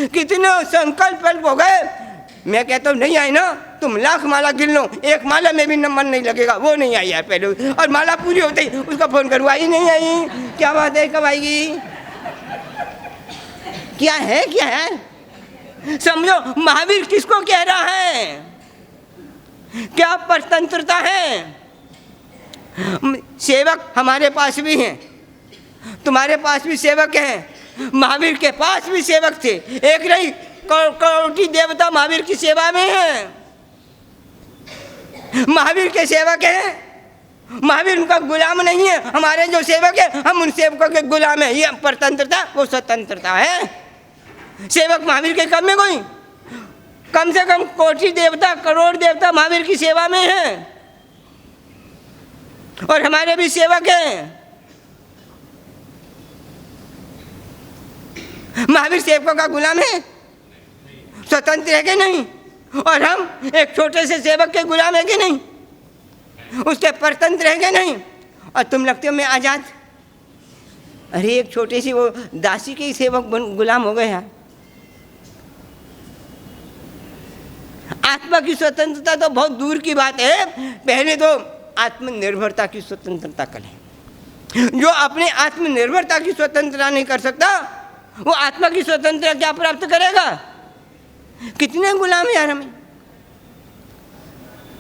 कितने संकल्प हो गए। मैं कहता हूँ नहीं आई ना, तुम लाख माला गिन लो, एक माला में भी मन नहीं लगेगा। वो नहीं आई यार पहले, और माला पूरी होती ही उसका फोन करूँ, आई नहीं आई, क्या बात है, कब आएगी? क्या है, क्या है? समझो, महावीर किसको कह रहा है? क्या परतंत्रता है? सेवक हमारे पास भी हैं, तुम्हारे पास भी सेवक हैं, महावीर के पास भी सेवक थे। एक नहीं, करोड़ों देवता महावीर की सेवा में हैं, महावीर के सेवक हैं। महावीर उनका गुलाम नहीं है। हमारे जो सेवक है हम उन सेवकों के गुलाम हैं। ये परतंत्रता, वो स्वतंत्रता है। सेवक महावीर के कम में कोई, कम से कम कोटि देवता, करोड़ देवता महावीर की सेवा में हैं, और हमारे भी सेवक हैं। महावीर सेवकों का गुलाम है, स्वतंत्र है कि नहीं? और हम एक छोटे से सेवक के गुलाम है कि नहीं? उसके परतंत्र है कि नहीं? और तुम लगते हो मैं आजाद। अरे एक छोटे से वो दासी के ही सेवक गुलाम हो गए यार। आत्मा की स्वतंत्रता तो बहुत दूर की बात है। पहले तो आत्मनिर्भरता की स्वतंत्रता करें। जो अपने आत्मनिर्भरता की स्वतंत्रता नहीं कर सकता वो आत्मा की स्वतंत्रता क्या प्राप्त करेगा? कितने गुलाम यार हमें।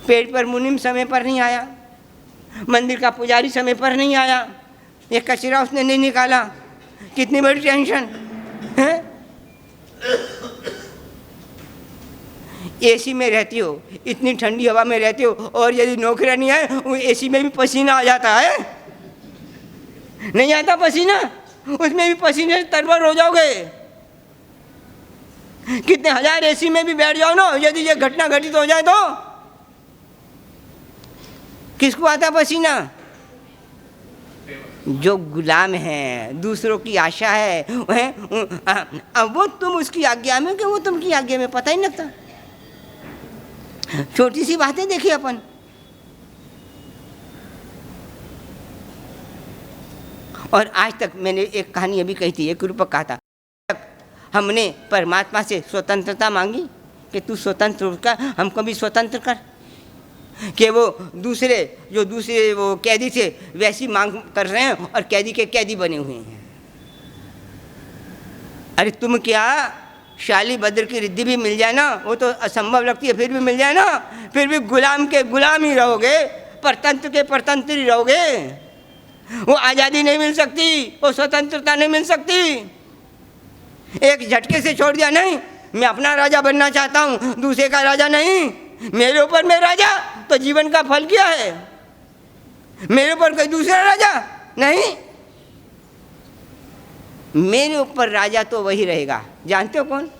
पेड़ पर मुनिम समय पर नहीं आया, मंदिर का पुजारी समय पर नहीं आया, ये कचरा उसने नहीं निकाला, कितनी बड़ी टेंशन है। एसी में रहती हो, इतनी ठंडी हवा में रहती हो, और यदि नौकरी नहीं है वो एसी में भी पसीना आ जाता है। नहीं आता पसीना? उसमें भी पसीने से तरबतर हो जाओगे। कितने हजार एसी में भी बैठ जाओ ना, यदि ये घटना घटित हो जाए तो किसको आता पसीना? जो गुलाम है, दूसरों की आशा है, अब वो तुम उसकी आज्ञा में कि वो तुमकी आज्ञा में, पता ही नहीं लगता। छोटी सी बातें देखिए अपन। और आज तक मैंने एक कहानी अभी कही थी, एक रूपक कहा था, हमने परमात्मा से स्वतंत्रता मांगी कि तू स्वतंत्र कर, हमको भी स्वतंत्र कर, कि वो दूसरे जो दूसरे वो कैदी थे वैसी मांग कर रहे हैं और कैदी के कैदी बने हुए हैं। अरे तुम क्या, शाली बद्र की रिद्धि भी मिल जाए ना, वो तो असंभव लगती है, फिर भी मिल जाए ना, फिर भी गुलाम के गुलाम ही रहोगे, परतंत्र के परतंत्र ही रहोगे। वो आज़ादी नहीं मिल सकती, वो स्वतंत्रता नहीं मिल सकती। एक झटके से छोड़ दिया, नहीं मैं अपना राजा बनना चाहता हूँ, दूसरे का राजा नहीं, मेरे ऊपर मैं राजा, तो जीवन का फल क्या है? मेरे ऊपर कोई दूसरा राजा नहीं, मेरे ऊपर राजा तो वही रहेगा। जानते हो कौन?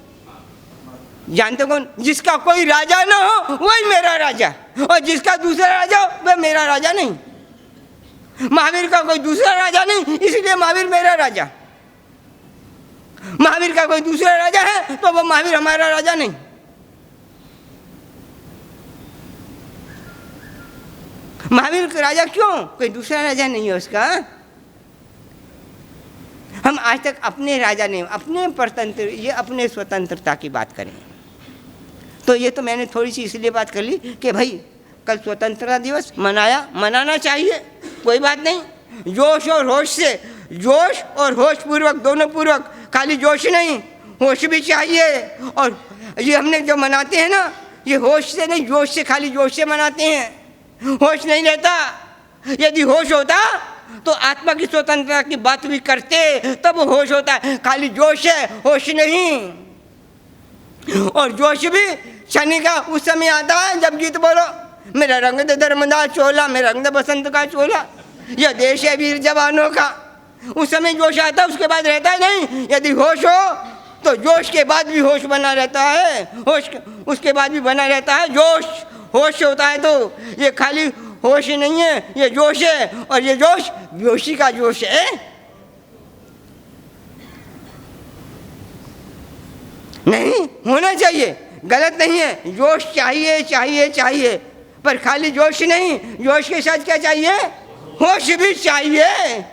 जानते हो कौन? जिसका कोई राजा ना हो वही मेरा राजा, और जिसका दूसरा राजा हो वह मेरा राजा नहीं। महावीर का कोई दूसरा राजा नहीं, इसलिए महावीर मेरा राजा। महावीर का कोई दूसरा राजा है तो वह महावीर हमारा राजा नहीं। महावीर का राजा क्यों? कोई दूसरा राजा नहीं है उसका। हम आज तक अपने राजा नहीं, अपने परतंत्र, ये अपने स्वतंत्रता की बात करें तो ये तो मैंने थोड़ी सी इसलिए बात कर ली कि भाई कल स्वतंत्रता दिवस मनाना चाहिए, कोई बात नहीं। जोश और होश से, जोश और होश पूर्वक, दोनों पूर्वक, खाली जोश नहीं होश भी चाहिए। और ये हमने जो मनाते हैं ना, ये होश से नहीं, जोश से, खाली जोश से मनाते हैं, होश नहीं रहता। यदि होश होता तो आत्मा की स्वतंत्रता की बात भी करते, तब होश होता है। खाली जोश है, होश नहीं। और जोश भी शनि का उस समय आता है जब गीत बोलो, मेरा रंग दे धर्मदास चोला, मेरा रंग दे बसंत का चोला, यह देश है वीर जवानों का। उस समय जोश आता है, उसके बाद रहता है नहीं। यदि होश हो तो जोश के बाद भी होश बना रहता है, होश उसके बाद भी बना रहता है जोश। होश होता है तो ये खाली होश नहीं है, ये जोश है, और ये जोश बेहोशी का जोश है। नहीं होना चाहिए, गलत नहीं है, जोश चाहिए चाहिए चाहिए, पर खाली जोश नहीं, जोश के साथ क्या चाहिए? होश भी चाहिए।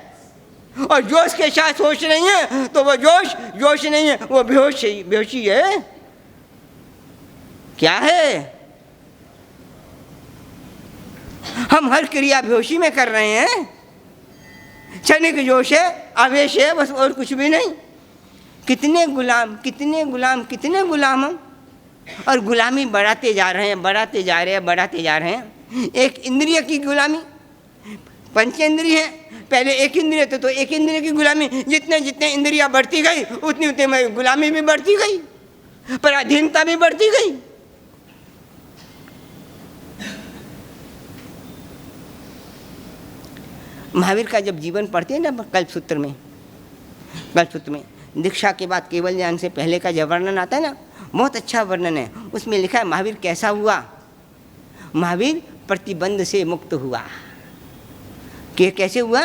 और जोश के साथ होश नहीं है तो वो जोश नहीं है, वो बेहोशी है। क्या है? हम हर क्रिया बेहोशी में कर रहे हैं। क्षणिक जोश है, आवेश है, बस और कुछ भी नहीं। कितने गुलाम कितने गुलाम कितने गुलाम हम, और गुलामी बढ़ाते जा रहे हैं, बढ़ाते जा रहे हैं, बढ़ाते जा रहे हैं। एक इंद्रिय की गुलामी, पंचेंद्रिय है, पहले एक इंद्रिय तो एक इंद्रिय की गुलामी, जितने जितने इंद्रियां बढ़ती गई उतनी उतनी में गुलामी भी बढ़ती गई, पराधीनता भी बढ़ती गई। महावीर का जब जीवन पढ़ते हैं ना कल्पसूत्र में दीक्षा के बाद केवल ज्ञान से पहले का जब वर्णन आता है ना, बहुत अच्छा वर्णन है। उसमें लिखा है महावीर कैसा हुआ। महावीर प्रतिबंध से मुक्त हुआ। कि कैसे हुआ?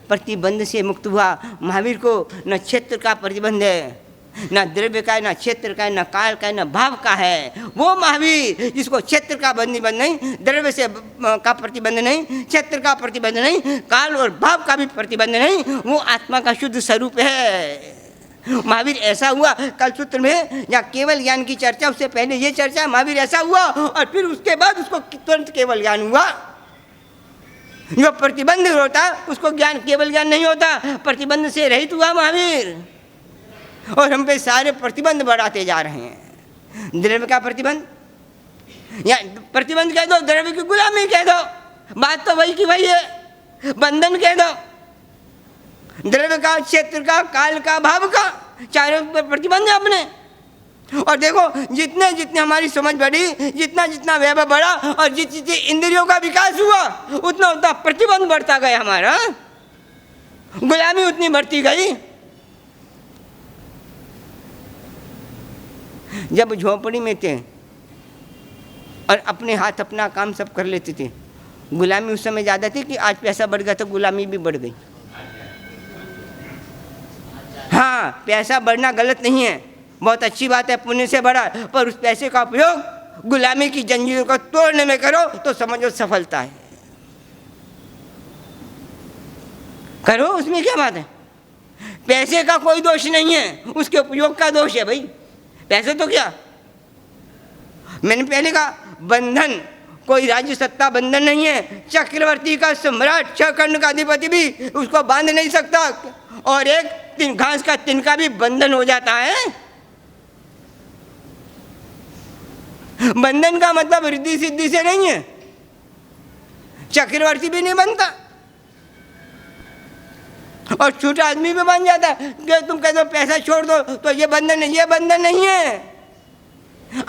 प्रतिबंध से मुक्त हुआ। महावीर को न क्षेत्र का प्रतिबंध है, न द्रव्य का, न क्षेत्र का, न काल का, न भाव का है। वो महावीर जिसको क्षेत्र का प्रतिबंध नहीं, द्रव्य से का प्रतिबंध नहीं, क्षेत्र का प्रतिबंध नहीं, काल और भाव का भी प्रतिबंध नहीं, वो आत्मा का शुद्ध स्वरूप है। महावीर ऐसा हुआ। कल्पसूत्र में या केवल ज्ञान की चर्चा, उससे पहले ये चर्चा, महावीर ऐसा हुआ और फिर उसके बाद उसको तुरंत केवल ज्ञान हुआ। जो प्रतिबंध होता उसको ज्ञान, केवल ज्ञान नहीं होता, प्रतिबंध से रहित हुआ महावीर। और हम पे सारे प्रतिबंध बढ़ाते जा रहे हैं। द्रव्य का प्रतिबंध या प्रतिबंध कह दो, द्रव्य की गुलामी कह दो, बात तो वही की वही है। बंधन कह दो, द्रव्य का, क्षेत्र का, काल का, भाव का, चारों पर प्रतिबंध है अपने। और देखो जितने जितने हमारी समझ बढ़ी, जितना जितना वैभव बढ़ा और जितनी इंद्रियों का विकास हुआ, उतना उतना प्रतिबंध बढ़ता गया हमारा, गुलामी उतनी बढ़ती गई। जब झोपड़ी में थे और अपने हाथ अपना काम सब कर लेते थे, गुलामी उस समय ज़्यादा थी कि आज पैसा बढ़ गया तो गुलामी भी बढ़ गई। हाँ, पैसा बढ़ना गलत नहीं है, बहुत अच्छी बात है, पुण्य से बढ़ा, पर उस पैसे का उपयोग गुलामी की जंजीरों को तोड़ने में करो तो समझो सफलता है। करो, उसमें क्या बात है। पैसे का कोई दोष नहीं है, उसके उपयोग का दोष है भाई। पैसे तो क्या, मैंने पहले कहा, बंधन कोई राज्य सत्ता बंधन नहीं है। चक्रवर्ती का सम्राट, 6 खंड का अधिपति भी उसको बांध नहीं सकता, और एक घास का तिनका भी बंधन हो जाता है। बंधन का मतलब रिद्धि सिद्धि से नहीं है, चक्रवर्ती भी नहीं बनता और छोटा आदमी भी बन जाता है। कि तुम कह दो पैसा छोड़ दो तो ये बंधन है, ये बंधन नहीं है।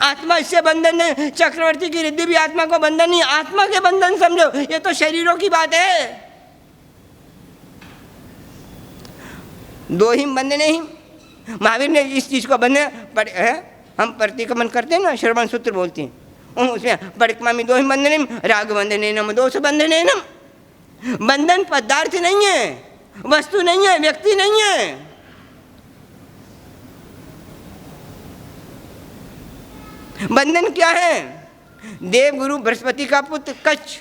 आत्मा इससे बंधन नहीं, चक्रवर्ती की रिद्धि भी आत्मा को बंधन नहीं, आत्मा के बंधन समझो, ये तो शरीरों की बात है। दो ही बंधन नहीं, महावीर ने इस चीज को बंधन, हम प्रतिक्रमण करते हैं ना, श्रवण सूत्र बोलते हैं, उसमें परिक्रमा में 2 ही बंधन, राग बंधन, दोष बंधन। बंधन पदार्थ नहीं है, वस्तु नहीं है, व्यक्ति नहीं है। बंधन क्या है? देवगुरु बृहस्पति का पुत्र कच्छ,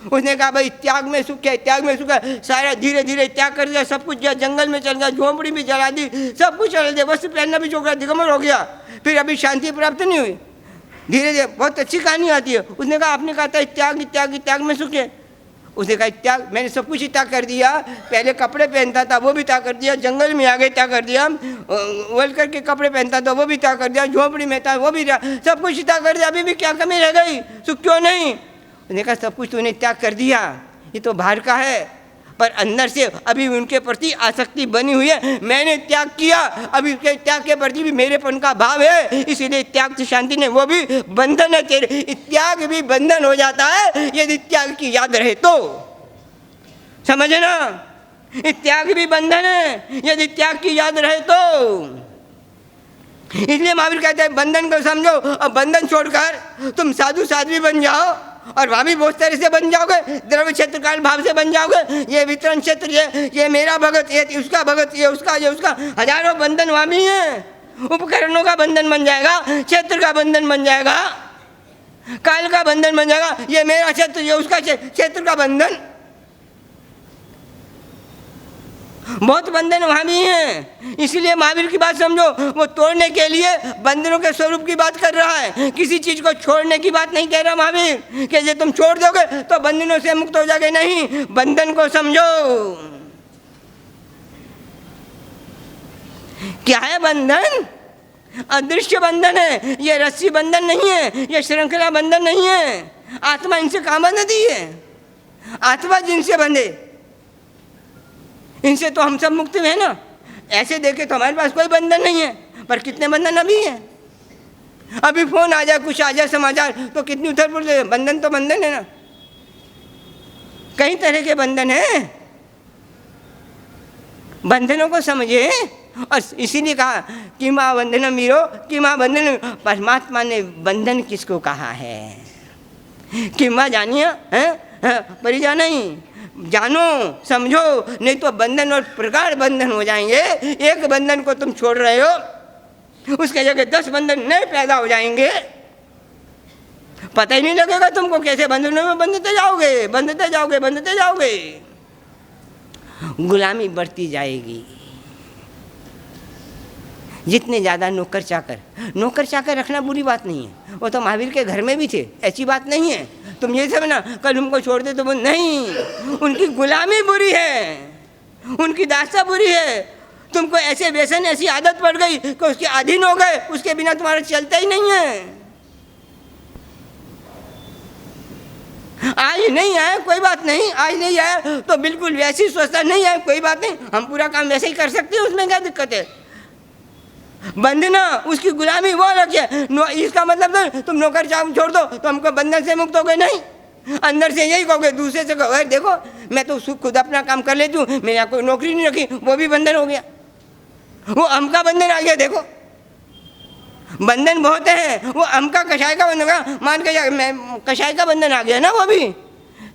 उसने कहा भाई त्याग में सुख है, त्याग में सुख है। सारा धीरे धीरे त्याग कर दिया, सब कुछ गया, जंगल में चल गया, झोंपड़ी भी जला दी, सब कुछ चल दिया, वस्त्र पहनना भी छोड़, दिगंबर हो गया। फिर अभी शांति प्राप्त नहीं हुई, धीरे धीरे, बहुत अच्छी कहानी आती है। उसने कहा, आपने कहा था त्याग त्याग त्याग में सुख है। उसने कहा त्याग, मैंने सब कुछ ही त्याग कर दिया। पहले कपड़े पहनता था वो भी त्याग कर दिया, जंगल में आ गए त्याग कर दिया, वल करके कपड़े पहनता था वो भी त्याग कर दिया, झोंपड़ी में था वो भी, सब कुछ ही त्याग कर दिया, अभी भी क्या कमी रह गई, सुख क्यों नहीं? उसने कहा सब कुछ तूने त्याग कर दिया, ये तो बाहर का है, पर अंदर से अभी उनके प्रति आसक्ति बनी हुई है। मैंने त्याग किया, अभी उसके त्याग के प्रति भी मेरेपन का भाव है, इसीलिए त्याग से शांति नहीं, वो भी बंधन है तेरे। त्याग भी बंधन हो जाता है यदि त्याग की याद रहे तो, समझे ना? त्याग भी बंधन है यदि त्याग की याद रहे तो। इसलिए महावीर कहते हैं बंधन को समझो और बंधन छोड़कर तुम साधु साध्वी बन जाओ और वहाँ भी बहुत तरह से बन जाओगे, द्रव्य क्षेत्र काल भाव से बन जाओगे। ये वितरण क्षेत्र, ये मेरा भगत, ये उसका भगत, ये उसका, हजारों बंधन वहाँ भी हैं। उपकरणों का बंधन बन जाएगा, क्षेत्र का बंधन बन जाएगा, काल का बंधन बन जाएगा। ये मेरा क्षेत्र, ये उसका क्षेत्र का बंधन, बहुत बंधन वहाँ भी हैं। इसीलिए महावीर की बात समझो, वो तोड़ने के लिए बंधनों के स्वरूप की बात कर रहा है, किसी चीज को छोड़ने की बात नहीं कह रहा महावीर कि ये तुम छोड़ दोगे तो बंधनों से मुक्त हो जाओगे। नहीं, बंधन को समझो। क्या है बंधन? अदृश्य बंधन है। ये रस्सी बंधन नहीं है, ये श्रृंखला बंधन नहीं है। आत्मा इनसे कहाँ बंधती है? आत्मा जिनसे बंधे इनसे तो हम सब मुक्त हैं ना। ऐसे देखे तो हमारे पास कोई बंधन नहीं है, पर कितने बंधन अभी हैं। अभी फोन आ जाए, कुछ आ जाए समाचार, तो कितनी उथल पुथल। बंधन तो बंधन है ना, कई तरह के बंधन हैं। बंधनों को समझे। और इसीलिए कहा कि माँ बंधन मीरो, कि माँ बंधन। परमात्मा ने बंधन किसको कहा है? कि माँ जानिए परिजा नहीं, जानो समझो, नहीं तो बंधन और प्रकार बंधन हो जाएंगे। एक बंधन को तुम छोड़ रहे हो, उसके जगह 10 बंधन नए पैदा हो जाएंगे। पता ही नहीं लगेगा तुमको कैसे बंधनों में बंधते जाओगे। गुलामी बढ़ती जाएगी। जितने ज़्यादा नौकर चाकर रखना बुरी बात नहीं है। वो तो महावीर के घर में भी थे, ऐसी बात नहीं है। तुम ये समझना कल उनको छोड़ दे तो वो नहीं, उनकी गुलामी बुरी है, उनकी दास्ता बुरी है। तुमको ऐसे व्यसन, ऐसी आदत पड़ गई कि उसके अधीन हो गए, उसके बिना तुम्हारा चलता ही नहीं है। आज नहीं आया कोई बात नहीं, आज नहीं आया तो बिल्कुल वैसी सोचता नहीं आया कोई बात नहीं, हम पूरा काम वैसे ही कर सकते हैं, उसमें क्या दिक्कत है। बंधना उसकी गुलामी वो रखिए। इसका मतलब तुम नौकर चाकरी छोड़ दो तो हमको बंधन से मुक्त हो गए, नहीं। अंदर से यही कहोगे, दूसरे से कहोगे देखो मैं तो खुद अपना काम कर लेती हूँ, मेरे यहाँ कोई नौकरी नहीं रखी, वो भी बंधन हो गया। वो हमका बंधन आ गया। देखो बंधन बहुत है। वो हमका कषाय का बंधन, मान के मैं कषाय का बंधन आ गया ना, वो भी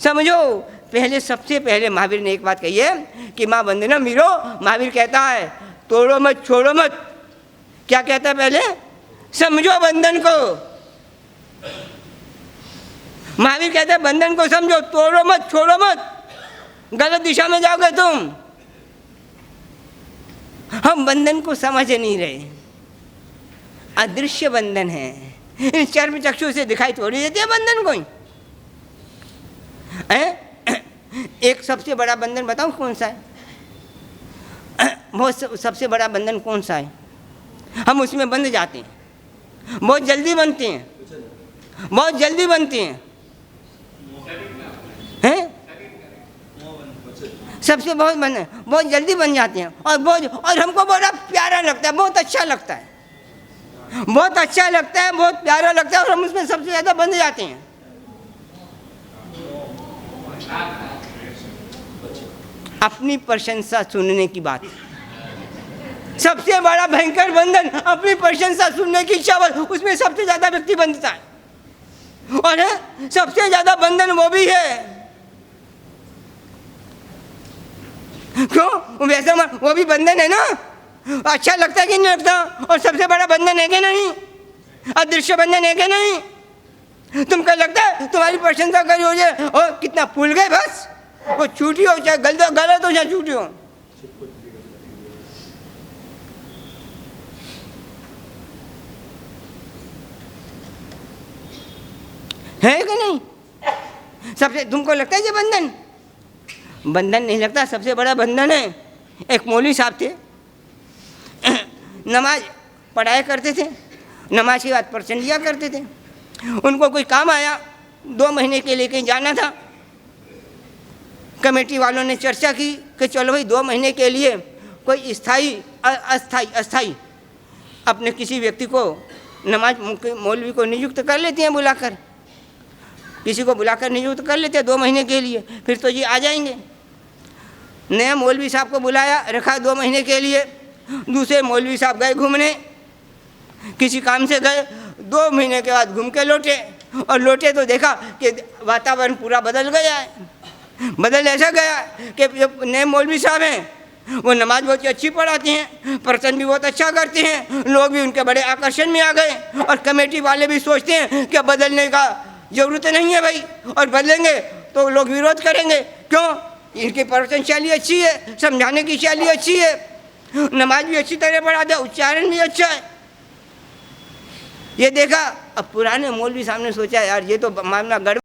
समझो। पहले सबसे पहले महावीर ने एक बात कही है कि माँ बंधना मीरो। महावीर कहता है तोड़ो मत, छोड़ो मत। क्या कहता है? पहले समझो बंधन को। महावीर कहता है बंधन को समझो, तोड़ो मत, छोड़ो मत, गलत दिशा में जाओगे तुम। हम बंधन को समझ नहीं रहे। अदृश्य बंधन है, इन चर्म चक्षु से दिखाई थोड़ी देती है बंधन कोई। एक सबसे बड़ा बंधन बताऊं कौन सा है? सबसे बड़ा बंधन कौन सा है? हम उसमें बंध जाते हैं, बहुत जल्दी बनते हैं, हैं? सबसे बहुत जल्दी बन जाते हैं और हमको बड़ा प्यारा लगता है, बहुत अच्छा लगता है, बहुत प्यारा लगता है और हम उसमें सबसे ज़्यादा बंध जाते हैं। अपनी प्रशंसा सुनने की बात, सबसे बड़ा भयंकर बंधन अपनी प्रशंसा सुनने की इच्छा, उसमें सबसे ज्यादा व्यक्ति बंधता है। और सबसे ज्यादा बंधन वो भी है। क्यों? वैसे वो भी बंधन है ना, अच्छा लगता है कि नहीं लगता? और सबसे बड़ा बंधन है कि नहीं? अदृश्य बंधन है कि नहीं? तुमको लगता है तुम्हारी प्रशंसा करी हो जाए और कितना फूल गए, बस वो छूटी हो चाहे गलत हो चाहे छूटी हो। है कि नहीं? सबसे तुमको लगता है ये बंधन नहीं लगता। सबसे बड़ा बंधन है। एक मौलवी साहब थे, नमाज पढ़ाया करते थे, नमाज के बाद प्रवचन दिया करते थे। उनको कोई काम आया, 2 महीने के लिए कहीं जाना था। कमेटी वालों ने चर्चा की कि चलो भाई 2 महीने के लिए कोई अस्थाई अपने किसी व्यक्ति को नमाज मौलवी को नियुक्त कर लेते हैं, बुलाकर किसी को बुलाकर नियुक्त कर लेते हैं 2 महीने के लिए, फिर तो ये आ जाएंगे। नया मौलवी साहब को बुलाया, रखा 2 महीने के लिए। दूसरे मौलवी साहब गए घूमने, किसी काम से गए, 2 महीने के बाद घूम के लौटे, और लौटे तो देखा कि वातावरण पूरा बदल गया है। बदल ऐसा गया कि जो नए मौलवी साहब हैं वो नमाज बहुत अच्छी पढ़ाती हैं, प्रवचन भी बहुत अच्छा करते हैं, लोग भी उनके बड़े आकर्षण में आ गए, और कमेटी वाले भी सोचते हैं कि बदलने का ज़रूरत नहीं है भाई, और बदलेंगे तो लोग विरोध करेंगे। क्यों? इनकी प्रवचन शैली अच्छी है, समझाने की शैली अच्छी है, नमाज भी अच्छी तरह पढ़ाते हैं, उच्चारण भी अच्छा है। ये देखा। अब पुराने मौलवी साहब ने सोचा यार ये तो मामला गड़बड़,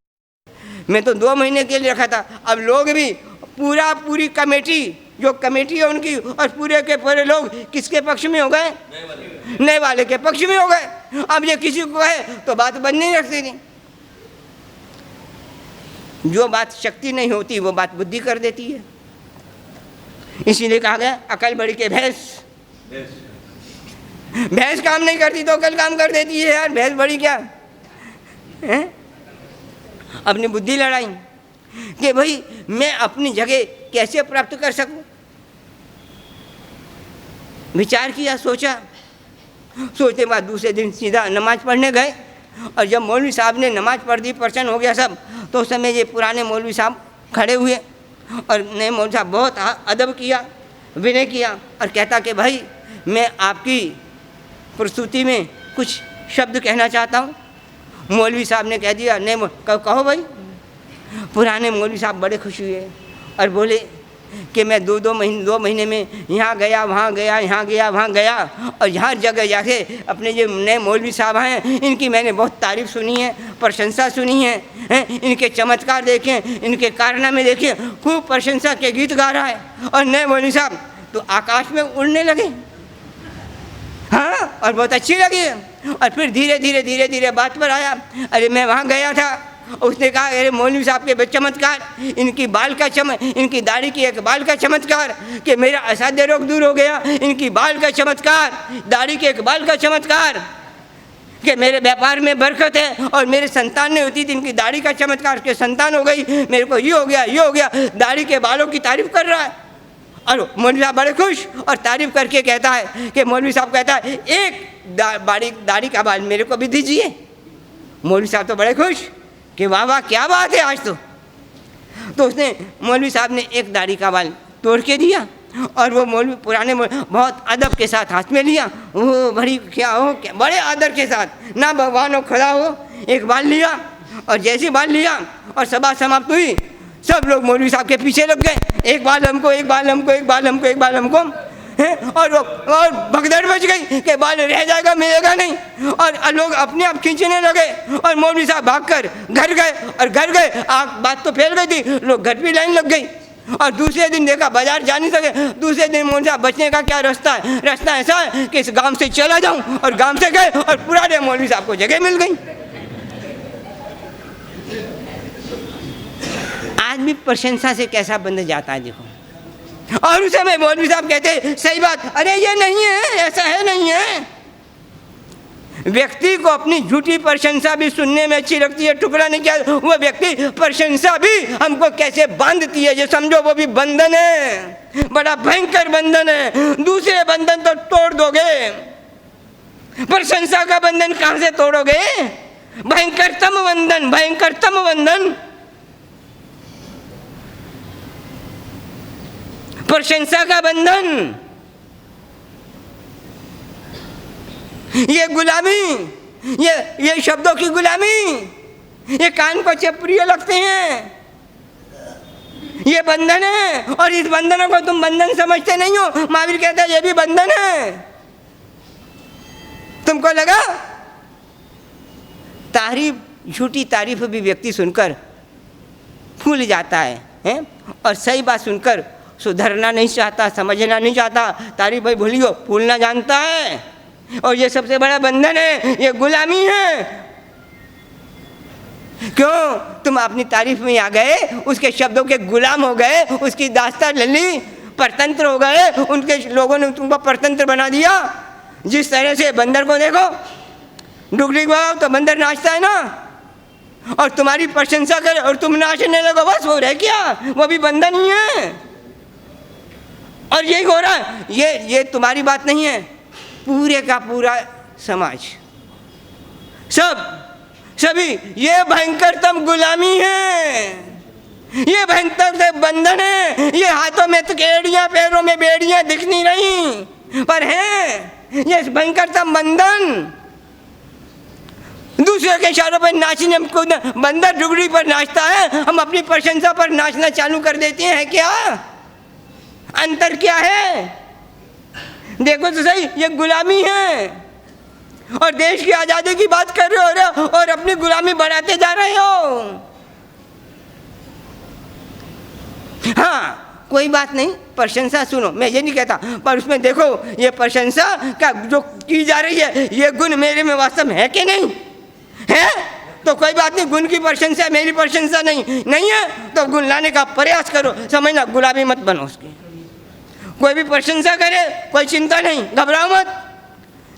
मैं तो 2 महीने के लिए रखा था। अब लोग भी पूरी कमेटी, जो कमेटी है उनकी, और पूरे के पूरे लोग किसके पक्ष में हो गए? नए वाले के पक्ष में हो गए। अब ये किसी को कहे तो बात बन नहीं रखती नहीं। जो बात शक्ति नहीं होती वो बात बुद्धि कर देती है। इसीलिए कहा गया अकल बड़ी के भैंस। भैंस काम नहीं करती तो अकल काम कर देती है यार। भैंस बड़ी क्या है? अपनी बुद्धि लड़ाई कि भाई मैं अपनी जगह कैसे प्राप्त कर सकूं। विचार किया, सोचा, सोचते बाद दूसरे दिन सीधा नमाज पढ़ने गए। और जब मौलवी साहब ने नमाज पढ़ दी, प्रवचन हो गया सब, तो उस समय ये पुराने मौलवी साहब खड़े हुए और नए मौलवी साहब बहुत अदब किया, विनय किया, और कहता कि भाई मैं आपकी प्रस्तुति में कुछ शब्द कहना चाहता हूँ। मौलवी साहब ने कह दिया नहीं कहो भाई। पुराने मौलवी साहब बड़े खुश हुए और बोले कि मैं 2 महीने में यहाँ गया, वहाँ गया, यहाँ गया, वहाँ गया, और यहाँ जगह जाके अपने जो नए मौलवी साहब हैं इनकी मैंने बहुत तारीफ़ सुनी है, प्रशंसा सुनी है, इनके चमत्कार देखे, इनके कारनामे देखे, खूब प्रशंसा के गीत गा रहा है। और नए मौलवी साहब तो आकाश में उड़ने लगे, हाँ, और बहुत अच्छी लगी। और फिर धीरे धीरे बात पर आया, अरे मैं वहाँ गया था। उसने कहा अरे मौलवी साहब के चमत्कार, इनकी बाल का इनकी दाढ़ी की एक बाल का चमत्कार कि मेरा असाध्य रोग दूर हो गया, इनकी बाल का चमत्कार, दाढ़ी के एक बाल का चमत्कार कि मेरे व्यापार में बरकत है, और मेरे संतान नहीं होती थी, इनकी दाढ़ी का चमत्कार कि संतान हो गई, मेरे को ये हो गया, दाढ़ी के बालों की तारीफ कर रहा है। और मौलवी साहब बड़े खुश और तारीफ करके कहता है कि मौलवी साहब कहता है एक दाढ़ी का बाल मेरे को भी दीजिए। मौलवी साहब तो बड़े खुश कि वाह वाह क्या बात है आज तो उसने मौलवी साहब ने एक दाढ़ी का बाल तोड़ के दिया, और वो मौलवी पुराने बहुत अदब के साथ हाथ में लिया, वो बड़ी क्या हो क्या बड़े आदर के साथ ना भगवान हो खड़ा हो, एक बाल लिया, और जैसे बाल लिया और सभा समाप्त हुई, सब लोग मौलवी साहब के पीछे लग गए, एक बाल हमको, एक बाल हमको, एक बाल हमको, एक बाल हमको, हैं? और भगदड़ मच गई कि बाल रह जाएगा, मिलेगा नहीं, और लोग अपने आप खींचने लगे, और मौलवी साहब भागकर घर गए, और घर गए बात तो फैल गई थी, लोग घर भी लाइन लग गई। और दूसरे दिन देखा बाजार जा नहीं सके, दूसरे दिन मौलवी साहब बचने का क्या रास्ता है? रास्ता ऐसा है कि इस गांव से चला जाऊं, और गांव से गए और पुराने मौलवी साहब को जगह मिल गई। आदमी प्रशंसा से कैसा बंद जाता है देखो। और उस समय मौलवी साहब कहते सही बात, अरे ये नहीं है, ऐसा है नहीं है। व्यक्ति को अपनी झूठी प्रशंसा भी सुनने में अच्छी लगती है, टुकड़ा नहीं किया, वो व्यक्ति प्रशंसा भी हमको कैसे बांधती है, ये समझो वो भी बंधन है, बड़ा भयंकर बंधन है। दूसरे बंधन तो तोड़ दोगे, प्रशंसा का बंधन कहां से तोड़ोगे? भयंकरतम बंधन, भयंकरतम बंधन प्रशंसा का बंधन। ये गुलामी, ये शब्दों की गुलामी, ये कान को प्रिय लगते हैं, ये बंधन है। और इस बंधनों को तुम बंधन समझते नहीं हो। महावीर कहता है ये भी बंधन है। तुमको लगा तारीफ, झूठी तारीफ भी व्यक्ति सुनकर फूल जाता है? और सही बात सुनकर सुधरना नहीं चाहता, समझना नहीं चाहता, तारीफ भाई भूलियो, फूलना जानता है। और ये सबसे बड़ा बंधन है, ये गुलामी है। क्यों? तुम अपनी तारीफ में आ गए, उसके शब्दों के गुलाम हो गए, उसकी दास्तान ले ली, परतंत्र हो गए, उनके लोगों ने तुमको परतंत्र बना दिया। जिस तरह से बंदर को देखो, डुगरी गाओ तो बंदर नाचता है ना, और तुम्हारी प्रशंसा करे और तुम नाचने लगो, बस वो रह क्या, वो भी बंधन ही है। और यही हो रहा है, ये तुम्हारी बात नहीं है, पूरे का पूरा समाज, सभी ये भयंकरतम गुलामी है, ये भयंकर बंधन है। ये हाथों में तकेड़ियां, पैरों में बेड़ियां दिख नहीं रही, पर है ये भयंकरतम बंधन। दूसरे के इशारों पर नाचने को, बंदर डुगड़ी पर नाचता है, हम अपनी प्रशंसा पर नाचना चालू कर देते हैं। क्या अंतर क्या है? देखो तो सही, ये गुलामी है। और देश की आज़ादी की बात कर रहे हो और अपनी गुलामी बढ़ाते जा रहे हो। हाँ, कोई बात नहीं, प्रशंसा सुनो, मैं ये नहीं कहता, पर उसमें देखो ये प्रशंसा का जो की जा रही है, ये गुण मेरे में वास्तव में है कि नहीं है? तो कोई बात नहीं, गुण की प्रशंसा, मेरी प्रशंसा नहीं है तो गुण लाने का प्रयास करो। समझना, गुलामी मत बनो उसकी। कोई भी प्रशंसा करे, कोई चिंता नहीं, घबराओ मत।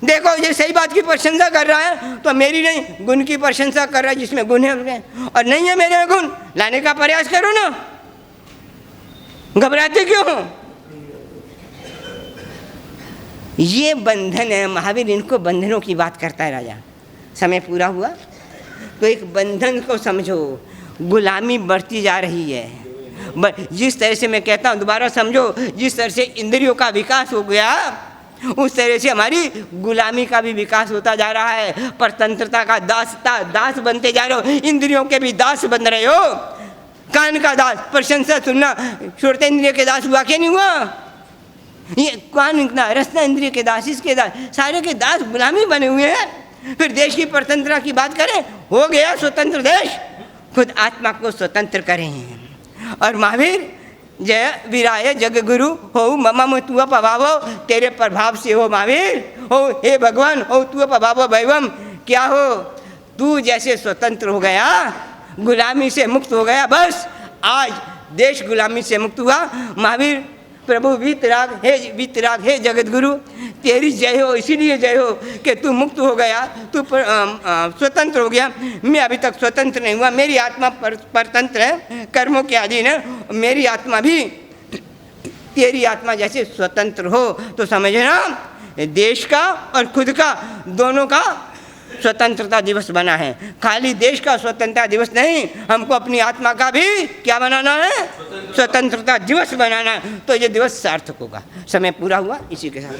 देखो ये सही बात की प्रशंसा कर रहा है तो मेरी नहीं, गुण की प्रशंसा कर रहा है जिसमें गुण है, और नहीं है मेरे में गुण, लाने का प्रयास करो ना। घबराते क्यों हो? ये बंधन है। महावीर इनको बंधनों की बात करता है। राजा, समय पूरा हुआ तो एक बंधन को समझो, गुलामी बढ़ती जा रही है। जिस तरह से मैं कहता हूँ, दोबारा समझो, जिस तरह से इंद्रियों का विकास हो गया उस तरह से हमारी गुलामी का भी विकास होता जा रहा है। परतंत्रता का दास बनते जा रहे हो, इंद्रियों के भी दास बन रहे हो। कान का दास, प्रशंसा सुनना, श्रोता इंद्रिय के दास हुआ क्या नहीं हुआ? ये कान का रसना इंद्रिय के दास, इसके दास, सारे के दास गुलामी बने हुए हैं। फिर देश की परतंत्रता की बात करें, हो गया स्वतंत्र देश, खुद आत्मा को स्वतंत्र करें। और महावीर, जय विराय जग गुरु हो मम तू पभावो, तेरे प्रभाव से हो महावीर, हो हे भगवान, हो तू पभावो भैवम। क्या हो? तू जैसे स्वतंत्र हो गया, गुलामी से मुक्त हो गया, बस आज देश गुलामी से मुक्त हुआ। महावीर प्रभु वीतराग हे जगत गुरु, तेरी जय हो, इसीलिए जय हो कि तू मुक्त हो गया, तू स्वतंत्र हो गया। मैं अभी तक स्वतंत्र नहीं हुआ, मेरी आत्मा परतंत्र है, कर्मों के अधीन है। मेरी आत्मा भी तेरी आत्मा जैसे स्वतंत्र हो तो समझना, देश का और खुद का दोनों का स्वतंत्रता दिवस बना है। खाली देश का स्वतंत्रता दिवस नहीं, हमको अपनी आत्मा का भी क्या बनाना है? स्वतंत्रता दिवस बनाना है। तो ये दिवस सार्थक होगा। समय पूरा हुआ, इसी के साथ